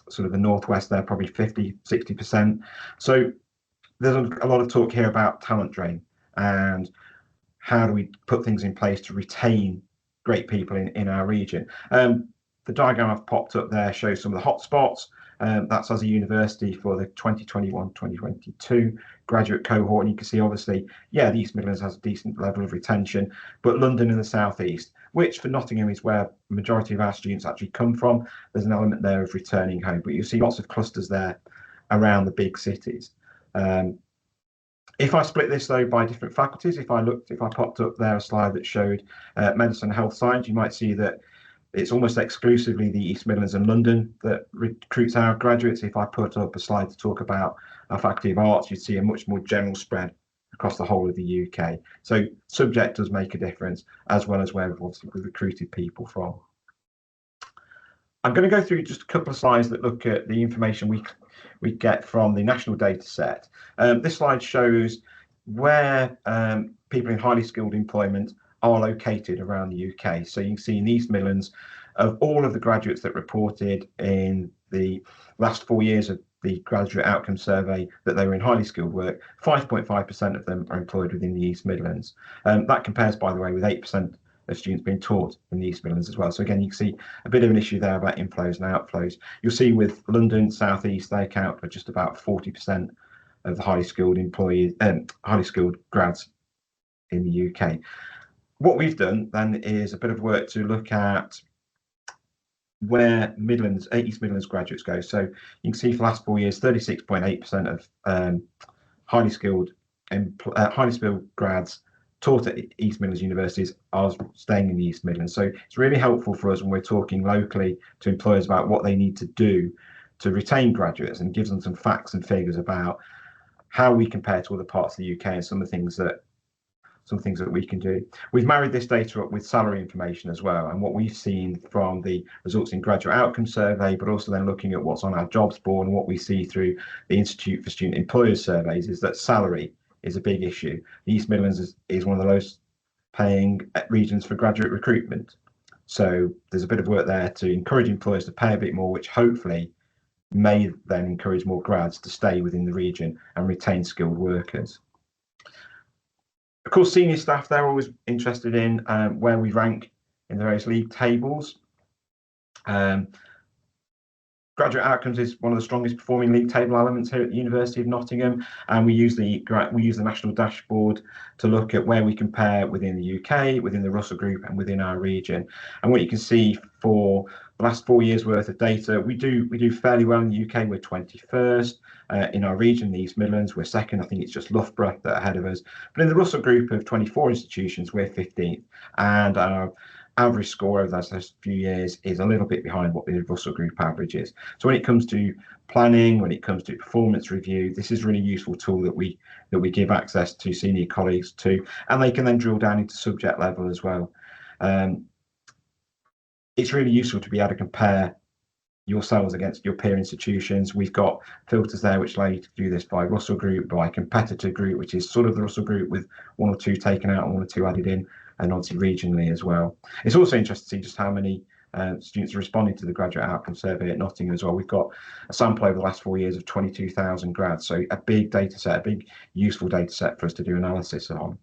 sort of the northwest there, probably 50-60%. So there's a lot of talk here about talent drain and how do we put things in place to retain great people in our region. The diagram I've popped up there shows some of the hotspots. That's as a university for the 2021-2022 graduate cohort, and you can see obviously, the East Midlands has a decent level of retention, but London and the South East, which for Nottingham is where the majority of our students actually come from, there's an element there of returning home, but you see lots of clusters there around the big cities. If I split this though by different faculties, if I popped up there a slide that showed medicine and health science, you might see that it's almost exclusively the East Midlands and London that recruits our graduates. If I put up a slide to talk about our Faculty of Arts, you'd see a much more general spread across the whole of the UK. So subject does make a difference, as well as where we've recruited people from. I'm going to go through just a couple of slides that look at the information we get from the national data set. This slide shows where people in highly skilled employment are located around the UK. So you can see in the East Midlands, of all of the graduates that reported in the last 4 years of the graduate outcome survey that they were in highly skilled work, 5.5% of them are employed within the East Midlands. That compares, by the way, with 8% of students being taught in the East Midlands as well. So again, you can see a bit of an issue there about inflows and outflows. You'll see with London, South East, they account for just about 40% of the highly skilled employees, highly skilled grads in the UK. What we've done then is a bit of work to look at where East Midlands graduates go. So you can see for the last 4 years, 36.8% of highly skilled grads taught at East Midlands universities are staying in the East Midlands. So it's really helpful for us when we're talking locally to employers about what they need to do to retain graduates, and gives them some facts and figures about how we compare to other parts of the UK and some things that we can do. We've married this data up with salary information as well, and what we've seen from the results in graduate outcome survey, but also then looking at what's on our jobs board and what we see through the Institute for Student Employers surveys, is that salary is a big issue. The East Midlands is one of the lowest paying regions for graduate recruitment. So there's a bit of work there to encourage employers to pay a bit more, which hopefully may then encourage more grads to stay within the region and retain skilled workers. Of course, senior staff, they're always interested in where we rank in the various league tables. Graduate outcomes is one of the strongest performing league table elements here at the University of Nottingham, and we use the national dashboard to look at where we compare within the UK, within the Russell Group, and within our region. And what you can see for the last 4 years worth of data, we do fairly well in the UK. We're 21st. In our region, the East Midlands, we're second. I think it's just Loughborough that are ahead of us. But in the Russell Group of 24 institutions, we're 15th, and our average score over those few years is a little bit behind what the Russell Group average is. So when it comes to planning, when it comes to performance review, this is a really useful tool that we give access to senior colleagues to, and they can then drill down into subject level as well. It's really useful to be able to compare yourselves against your peer institutions. We've got filters there which allow you to do this by Russell Group, by competitor group, which is sort of the Russell Group with 1 or 2 taken out and 1 or 2 added in, and obviously regionally as well. It's also interesting to see just how many students are responding to the graduate outcome survey at Nottingham as well. We've got a sample over the last 4 years of 22,000 grads, so a big data set, a big useful data set for us to do analysis on.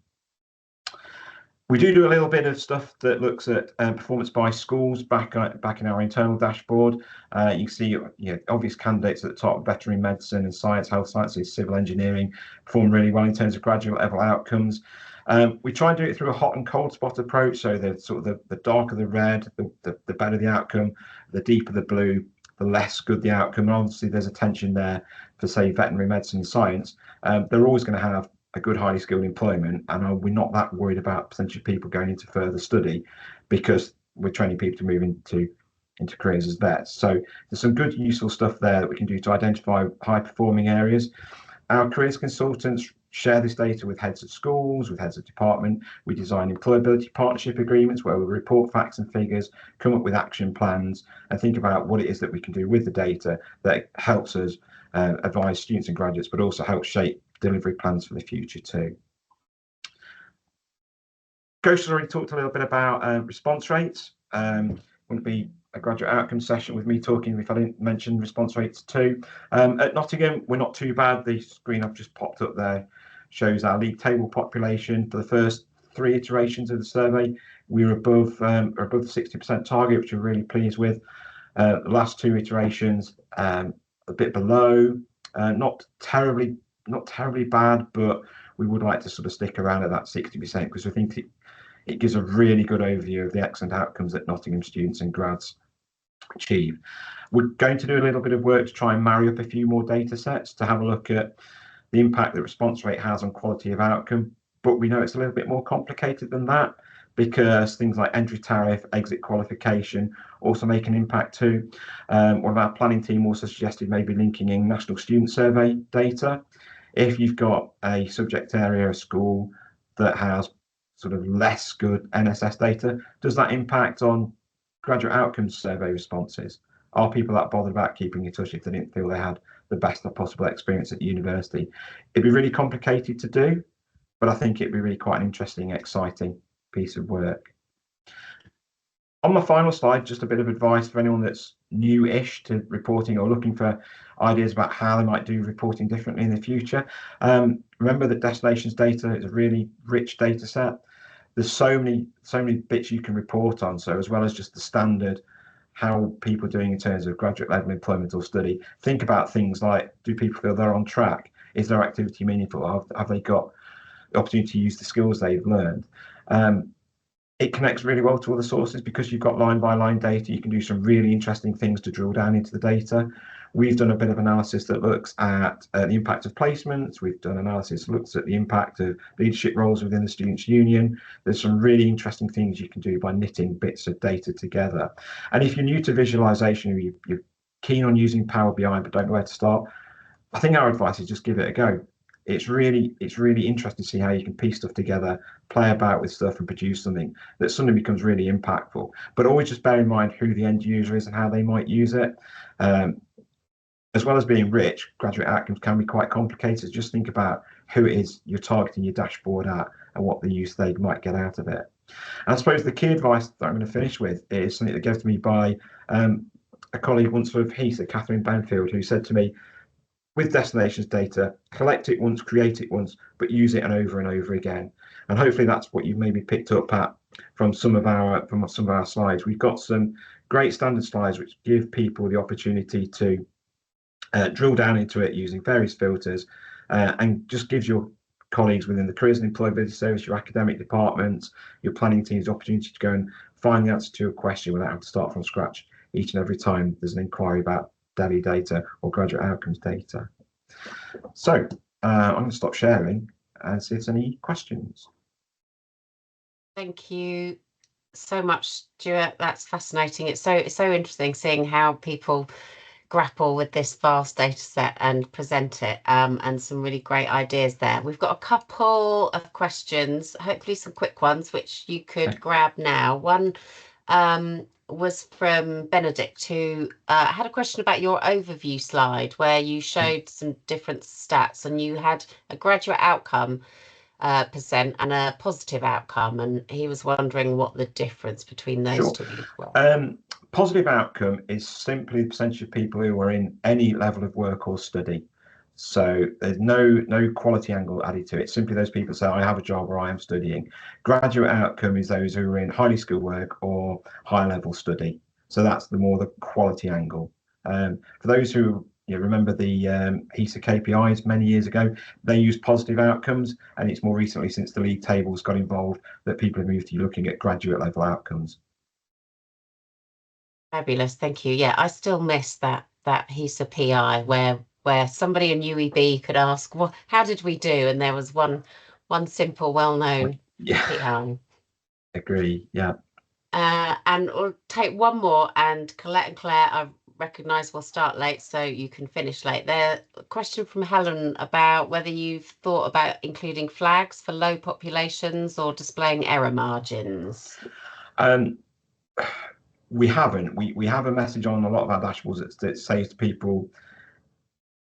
We do a little bit of stuff that looks at performance by schools back in our internal dashboard. You can see obvious candidates at the top: veterinary medicine and science, health sciences, civil engineering perform really well in terms of graduate level outcomes. We try and do it through a hot and cold spot approach. So the darker the red, the better the outcome, the deeper the blue, the less good the outcome. And obviously there's a tension there for, say, veterinary medicine and science. They're always going to have a good, highly skilled employment, and we're not that worried about potentially people going into further study, because we're training people to move into careers as vets. So there's some good, useful stuff there that we can do to identify high performing areas. Our careers consultants share this data with heads of schools, with heads of department. We design employability partnership agreements where we report facts and figures, come up with action plans, and think about what it is that we can do with the data that helps us advise students and graduates, but also helps shape delivery plans for the future too. Gosia's already talked a little bit about response rates. Wouldn't be a graduate outcome session with me talking if I didn't mention response rates too. At Nottingham, we're not too bad. The screen I've just popped up there shows our league table population. For the first 3 iterations of the survey, we were above the 60% target, which we're really pleased with. The last 2 iterations, a bit below, not terribly bad, but we would like to sort of stick around at that 60% because we think it gives a really good overview of the excellent outcomes that Nottingham students and grads achieve. We're going to do a little bit of work to try and marry up a few more data sets to have a look at the impact that response rate has on quality of outcome, but we know it's a little bit more complicated than that, because things like entry tariff, exit qualification also make an impact too. One of our planning team also suggested maybe linking in national student survey data. If you've got a subject area, a school that has sort of less good NSS data, does that impact on graduate outcomes survey responses? Are people that bothered about keeping in touch if they didn't feel they had the best possible experience at university? It'd be really complicated to do, but I think it'd be really quite an interesting, exciting piece of work. On my final slide, just a bit of advice for anyone that's new-ish to reporting or looking for ideas about how they might do reporting differently in the future. Remember that destinations data is a really rich data set. There's so many bits you can report on. So as well as just the standard, how people are doing in terms of graduate level employment or study, think about things like, do people feel they're on track? Is their activity meaningful? Have they got the opportunity to use the skills they've learned? It connects really well to other sources because you've got line by line data. You can do some really interesting things to drill down into the data. We've done a bit of analysis that looks at the impact of placements. We've done analysis that looks at the impact of leadership roles within the Students' Union. There's some really interesting things you can do by knitting bits of data together. And if you're new to visualization, or you're keen on using Power BI but don't know where to start, I think our advice is just give it a go. It's really interesting to see how you can piece stuff together, play about with stuff and produce something that suddenly becomes really impactful. But always just bear in mind who the end user is and how they might use it. As well as being rich, graduate outcomes can be quite complicated. Just think about who it is you're targeting your dashboard at and what the use they might get out of it. And I suppose the key advice that I'm going to finish with is something that given to me by a colleague once of HEIs, Catherine Banfield, who said to me, with destinations data, collect it once, create it once, but use it over and over again. And hopefully that's what you've maybe picked up at from some of our slides. We've got some great standard slides which give people the opportunity to drill down into it using various filters, and just gives your colleagues within the careers and employability service, your academic departments, your planning teams the opportunity to go and find the answer to a question without having to start from scratch each and every time there's an inquiry about DELI data or graduate outcomes data. So I'm going to stop sharing and see if there's any questions. Thank you so much, Stuart. That's fascinating. It's so interesting seeing how people grapple with this vast data set and present it, and some really great ideas there. We've got a couple of questions, hopefully some quick ones, which you could grab now. One was from Benedict, who had a question about your overview slide where you showed some different stats, and you had a graduate outcome percent and a positive outcome, and he was wondering what the difference between those two were. Positive outcome is simply the percentage of people who are in any level of work or study. So there's no quality angle added to it. Simply those people say, I have a job or I am studying. Graduate outcome is those who are in highly skilled work or high level study. So that's the quality angle. For those who remember the HEIs KPIs many years ago, they used positive outcomes, and it's more recently, since the league tables got involved, that people have moved to looking at graduate level outcomes. Fabulous, thank you. Yeah, I still miss that HEIs PI where somebody in UEB could ask, well, how did we do? And there was one simple, well-known PI. Agree, yeah. And we'll take one more, and Colette and Claire, I recognise we'll start late, so you can finish late. There, a question from Helen about whether you've thought about including flags for low populations or displaying error margins. We haven't. We have a message on a lot of our dashboards that says to people,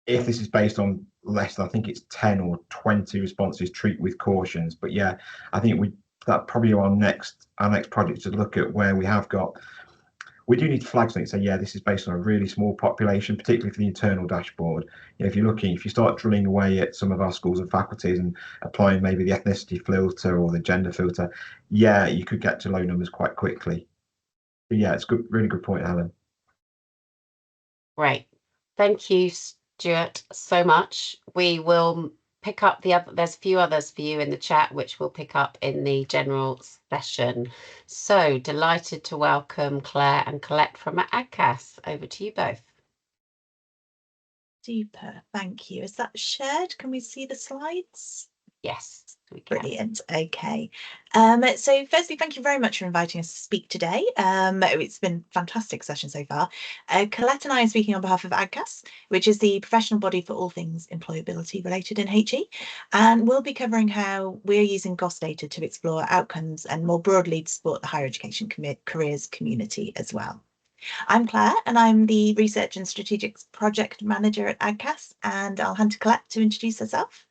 if this is based on less than, I think it's 10 or 20 responses, treat with cautions. But yeah, I think that probably our next project to look at where we do need flags on it. So yeah, this is based on a really small population, particularly for the internal dashboard. If you start drilling away at some of our schools and faculties and applying maybe the ethnicity filter or the gender filter, yeah, you could get to low numbers quite quickly. But yeah, it's good, really good point, Helen. Great, thank you, Stuart, so much. We will pick up there's a few others for you in the chat, which we'll pick up in the general session. So delighted to welcome Claire and Colette from AGCAS. Over to you both. Super, thank you. Is that shared? Can we see the slides? Yes, we can. Brilliant. Okay. So firstly, thank you very much for inviting us to speak today. It's been a fantastic session so far. Colette and I are speaking on behalf of AGCAS, which is the professional body for all things employability related in HE, and we'll be covering how we're using GOS data to explore outcomes and more broadly to support the higher education careers community as well. I'm Claire, and I'm the Research and Strategics Project Manager at AGCAS, and I'll hand to Colette to introduce herself.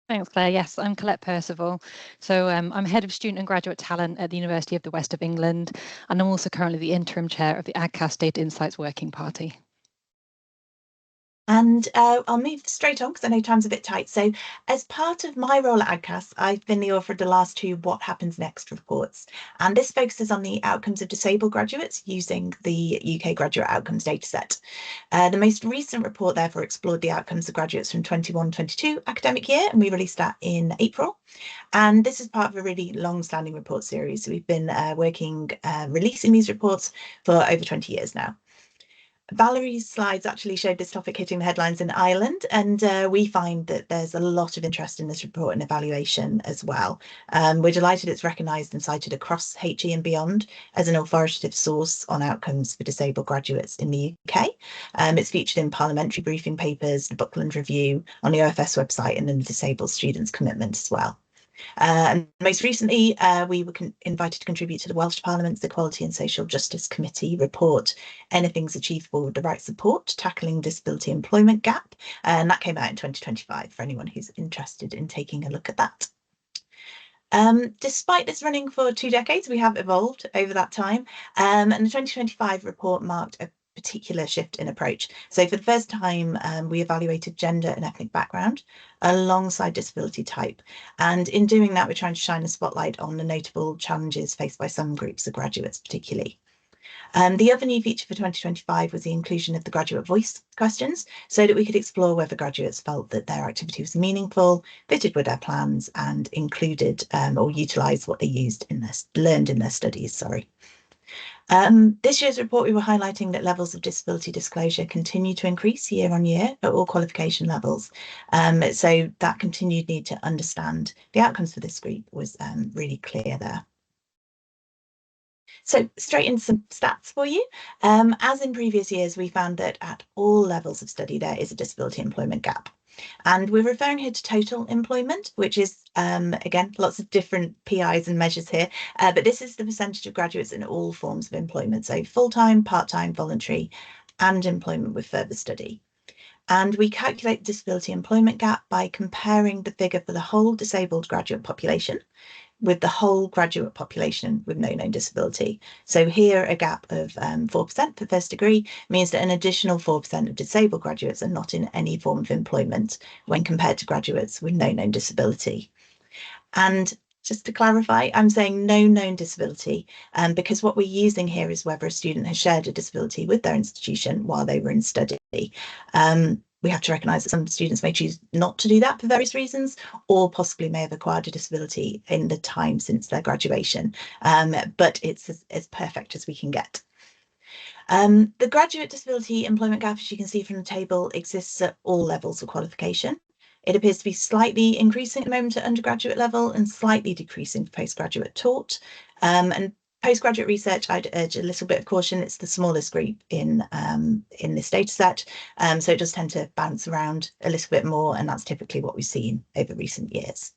Thanks, Claire. Yes, I'm Colette Percival. So I'm Head of Student and Graduate Talent at the University of the West of England, and I'm also currently the Interim Chair of the AGCAS Data Insights Working Party. And I'll move straight on because I know time's a bit tight. So as part of my role at AGCAS, I've been the author of the last two What Happens Next reports. And this focuses on the outcomes of disabled graduates using the UK graduate outcomes dataset. The most recent report therefore explored the outcomes of graduates from 21-22 academic year, and we released that in April. And this is part of a really long-standing report series. So we've been releasing these reports for over 20 years now. Valerie's slides actually showed this topic hitting the headlines in Ireland, and we find that there's a lot of interest in this report and evaluation as well. We're delighted it's recognised and cited across HE and beyond as an authoritative source on outcomes for disabled graduates in the UK. It's featured in parliamentary briefing papers, the Buckland Review, on the OFS website, and in the Disabled Students Commitment as well. And most recently, we were invited to contribute to the Welsh Parliament's Equality and Social Justice Committee report, Anything's Achievable with the Right Support, Tackling Disability Employment Gap, and that came out in 2025 for anyone who's interested in taking a look at that. Despite this running for 2 decades, we have evolved over that time, and the 2025 report marked a particular shift in approach. So for the first time, we evaluated gender and ethnic background alongside disability type. And in doing that, we're trying to shine a spotlight on the notable challenges faced by some groups of graduates particularly. The other new feature for 2025 was the inclusion of the graduate voice questions so that we could explore whether graduates felt that their activity was meaningful, fitted with their plans, and included or utilised what they learned in their studies. This year's report, we were highlighting that levels of disability disclosure continue to increase year on year at all qualification levels. So that continued need to understand the outcomes for this group was really clear there. So straight into some stats for you. As in previous years, we found that at all levels of study, there is a disability employment gap. And we're referring here to total employment, which is, again, lots of different PIs and measures here, but this is the percentage of graduates in all forms of employment, so full-time, part-time, voluntary, and employment with further study. And we calculate the disability employment gap by comparing the figure for the whole disabled graduate population with the whole graduate population with no known disability. So here a gap of 4% for first degree means that an additional 4% of disabled graduates are not in any form of employment when compared to graduates with no known disability. And just to clarify, I'm saying no known disability because what we're using here is whether a student has shared a disability with their institution while they were in study. We have to recognise that some students may choose not to do that for various reasons, or possibly may have acquired a disability in the time since their graduation, but it's as perfect as we can get. The graduate disability employment gap, as you can see from the table, exists at all levels of qualification. It appears to be slightly increasing at the moment at undergraduate level and slightly decreasing for postgraduate taught. And postgraduate research, I'd urge a little bit of caution. It's the smallest group in this data set, so it does tend to bounce around a little bit more, and that's typically what we've seen over recent years.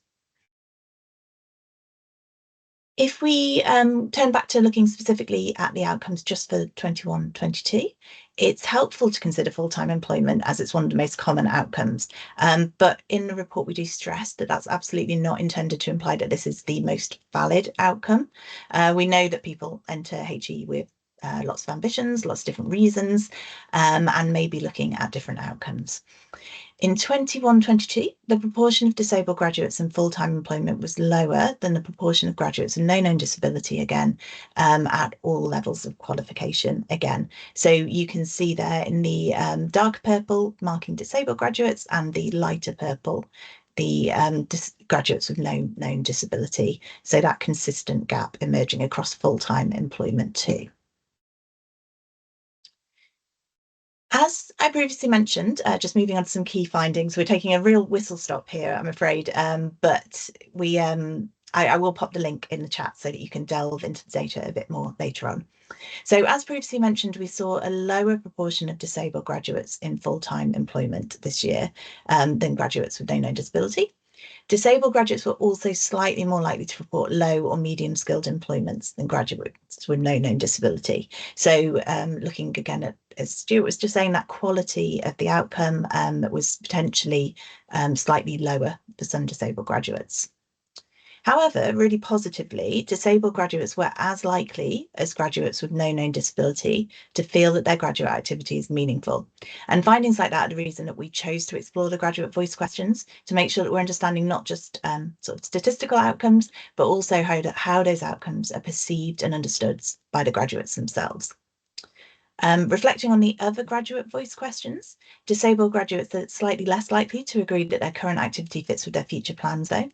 If we turn back to looking specifically at the outcomes just for 21-22, it's helpful to consider full-time employment as it's one of the most common outcomes. But in the report, we do stress that that's absolutely not intended to imply that this is the most valid outcome. We know that people enter HE with lots of ambitions, lots of different reasons, and may be looking at different outcomes. In 21-22, the proportion of disabled graduates in full-time employment was lower than the proportion of graduates with no known disability, again, at all levels of qualification, again. So you can see there in the dark purple marking disabled graduates and the lighter purple, the graduates with no known disability. So that consistent gap emerging across full-time employment too. As I previously mentioned, just moving on to some key findings, we're taking a real whistle stop here, I'm afraid, but I will pop the link in the chat so that you can delve into the data a bit more later on. So as previously mentioned, we saw a lower proportion of disabled graduates in full-time employment this year than graduates with no known disability. Disabled graduates were also slightly more likely to report low or medium skilled employments than graduates with no known disability. So looking again at, as Stuart was just saying, that quality of the outcome was potentially slightly lower for some disabled graduates. However, really positively, disabled graduates were as likely as graduates with no known disability to feel that their graduate activity is meaningful. And findings like that are the reason that we chose to explore the graduate voice questions to make sure that we're understanding not just sort of statistical outcomes, but also how those outcomes are perceived and understood by the graduates themselves. Reflecting on the other graduate voice questions, disabled graduates are slightly less likely to agree that their current activity fits with their future plans though.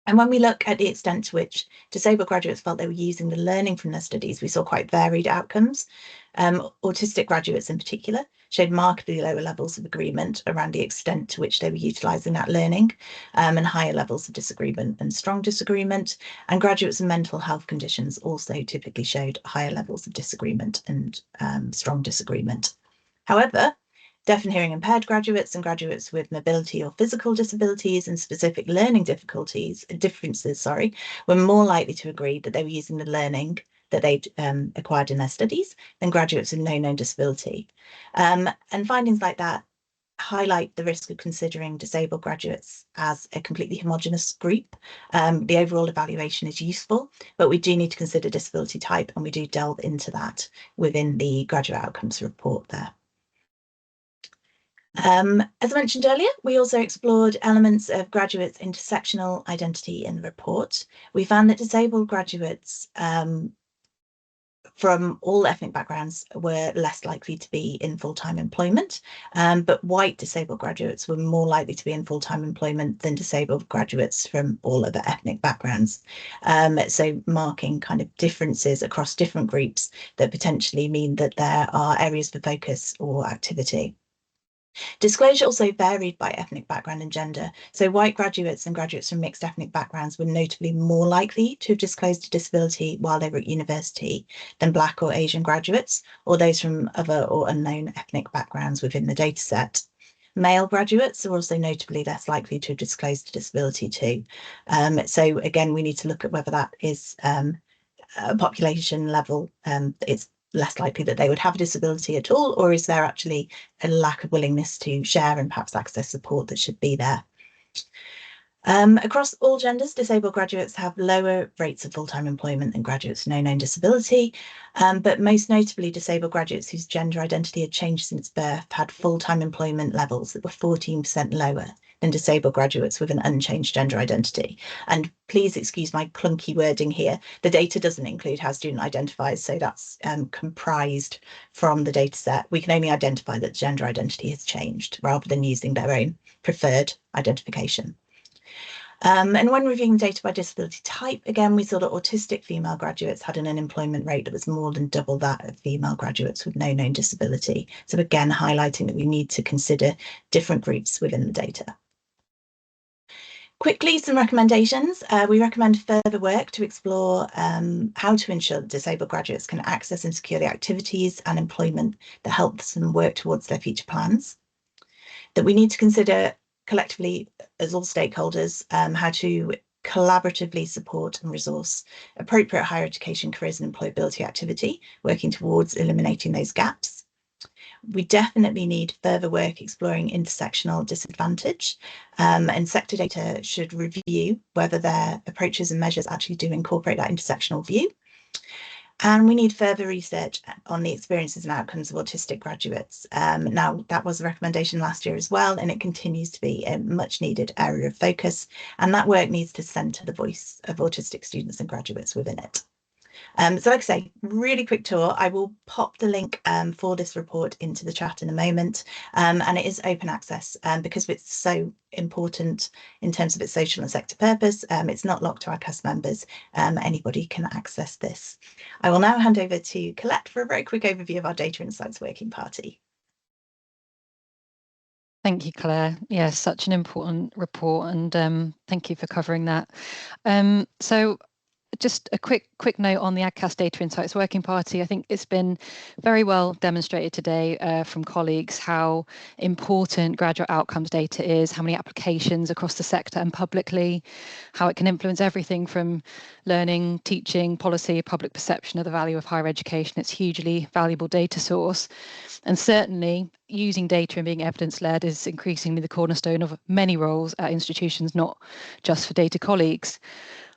And when we look at the extent to which disabled graduates felt they were using the learning from their studies, we saw quite varied outcomes. Autistic graduates in particular showed markedly lower levels of agreement around the extent to which they were utilising that learning, and higher levels of disagreement and strong disagreement. And graduates with mental health conditions also typically showed higher levels of disagreement and strong disagreement. However, deaf and hearing impaired graduates and graduates with mobility or physical disabilities and specific learning differences, were more likely to agree that they were using the learning that they'd acquired in their studies than graduates with no known disability. And findings like that highlight the risk of considering disabled graduates as a completely homogenous group. The overall evaluation is useful, but we do need to consider disability type, and we do delve into that within the graduate outcomes report there. As I mentioned earlier, we also explored elements of graduates' intersectional identity in the report. We found that disabled graduates from all ethnic backgrounds were less likely to be in full-time employment, but white disabled graduates were more likely to be in full-time employment than disabled graduates from all other ethnic backgrounds. So marking kind of differences across different groups that potentially mean that there are areas for focus or activity. Disclosure also varied by ethnic background and gender. So white graduates and graduates from mixed ethnic backgrounds were notably more likely to have disclosed a disability while they were at university than Black or Asian graduates, or those from other or unknown ethnic backgrounds within the dataset. Male graduates are also notably less likely to have disclosed a disability too. So again, we need to look at whether that is a population level. It's less likely that they would have a disability at all, or is there actually a lack of willingness to share and perhaps access support that should be there? Across all genders, disabled graduates have lower rates of full-time employment than graduates with no known disability, but most notably disabled graduates whose gender identity had changed since birth had full-time employment levels that were 14% lower than disabled graduates with an unchanged gender identity. And please excuse my clunky wording here. The data doesn't include how student identifies, so that's comprised from the data set. We can only identify that gender identity has changed rather than using their own preferred identification. And when reviewing data by disability type, again, we saw that autistic female graduates had an unemployment rate that was more than double that of female graduates with no known disability. So again, highlighting that we need to consider different groups within the data. Quickly, some recommendations. We recommend further work to explore how to ensure that disabled graduates can access and secure the activities and employment that helps them work towards their future plans. That we need to consider collectively, as all stakeholders, how to collaboratively support and resource appropriate higher education careers and employability activity, working towards eliminating those gaps. We definitely need further work exploring intersectional disadvantage, and sector data should review whether their approaches and measures actually do incorporate that intersectional view. And we need further research on the experiences and outcomes of autistic graduates. Now, that was a recommendation last year as well, and it continues to be a much needed area of focus. And that work needs to centre the voice of autistic students and graduates within it. So like I say, really quick tour. I will pop the link for this report into the chat in a moment, and it is open access because it's so important in terms of its social and sector purpose. It's not locked to our AGCAS members. Anybody can access this. I will now hand over to Colette for a very quick overview of our Data Insights Working Party. Thank you, Claire. Yes, such an important report, and thank you for covering that. So just a quick note on the AGCAS Data Insights Working Party. I think it's been very well demonstrated today from colleagues how important graduate outcomes data is, how many applications across the sector and publicly, how it can influence everything from learning, teaching, policy, public perception of the value of higher education. It's a hugely valuable data source. And certainly using data and being evidence-led is increasingly the cornerstone of many roles at institutions, not just for data colleagues.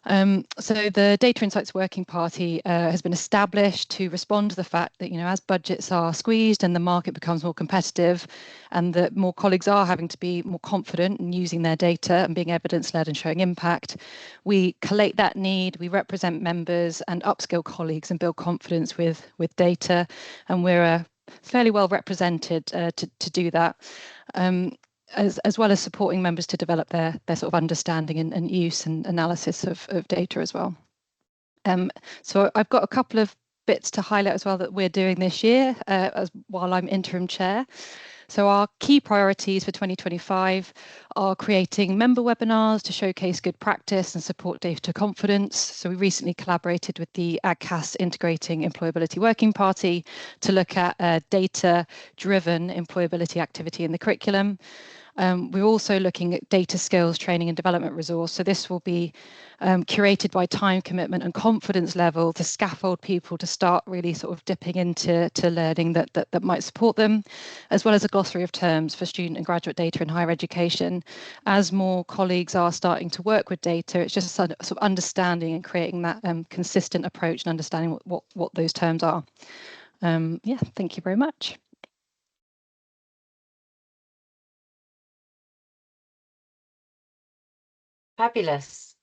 So the Data Insights Working Party has been established to respond to the fact that, as budgets are squeezed and the market becomes more competitive, and that more colleagues are having to be more confident in using their data and being evidence-led and showing impact, we collate that need, we represent members and upskill colleagues and build confidence with data, and we're fairly well represented to do that. As well as supporting members to develop their sort of understanding and use and analysis of data as well. So I've got a couple of bits to highlight as well that we're doing this year while I'm interim chair. So our key priorities for 2025 are creating member webinars to showcase good practice and support data confidence. So we recently collaborated with the AGCAS Integrating Employability Working Party to look at data-driven employability activity in the curriculum. We're also looking at data skills, training and development resource. So this will be curated by time commitment and confidence level to scaffold people to start really sort of dipping into learning that might support them, as well as a glossary of terms for student and graduate data in higher education. As more colleagues are starting to work with data, it's just sort of understanding and creating that consistent approach and understanding what those terms are. Yeah, thank you very much. Fabulous.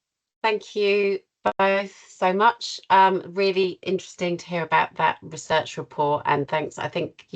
Thank you both so much. Really interesting to hear about that research report, and thanks. I think you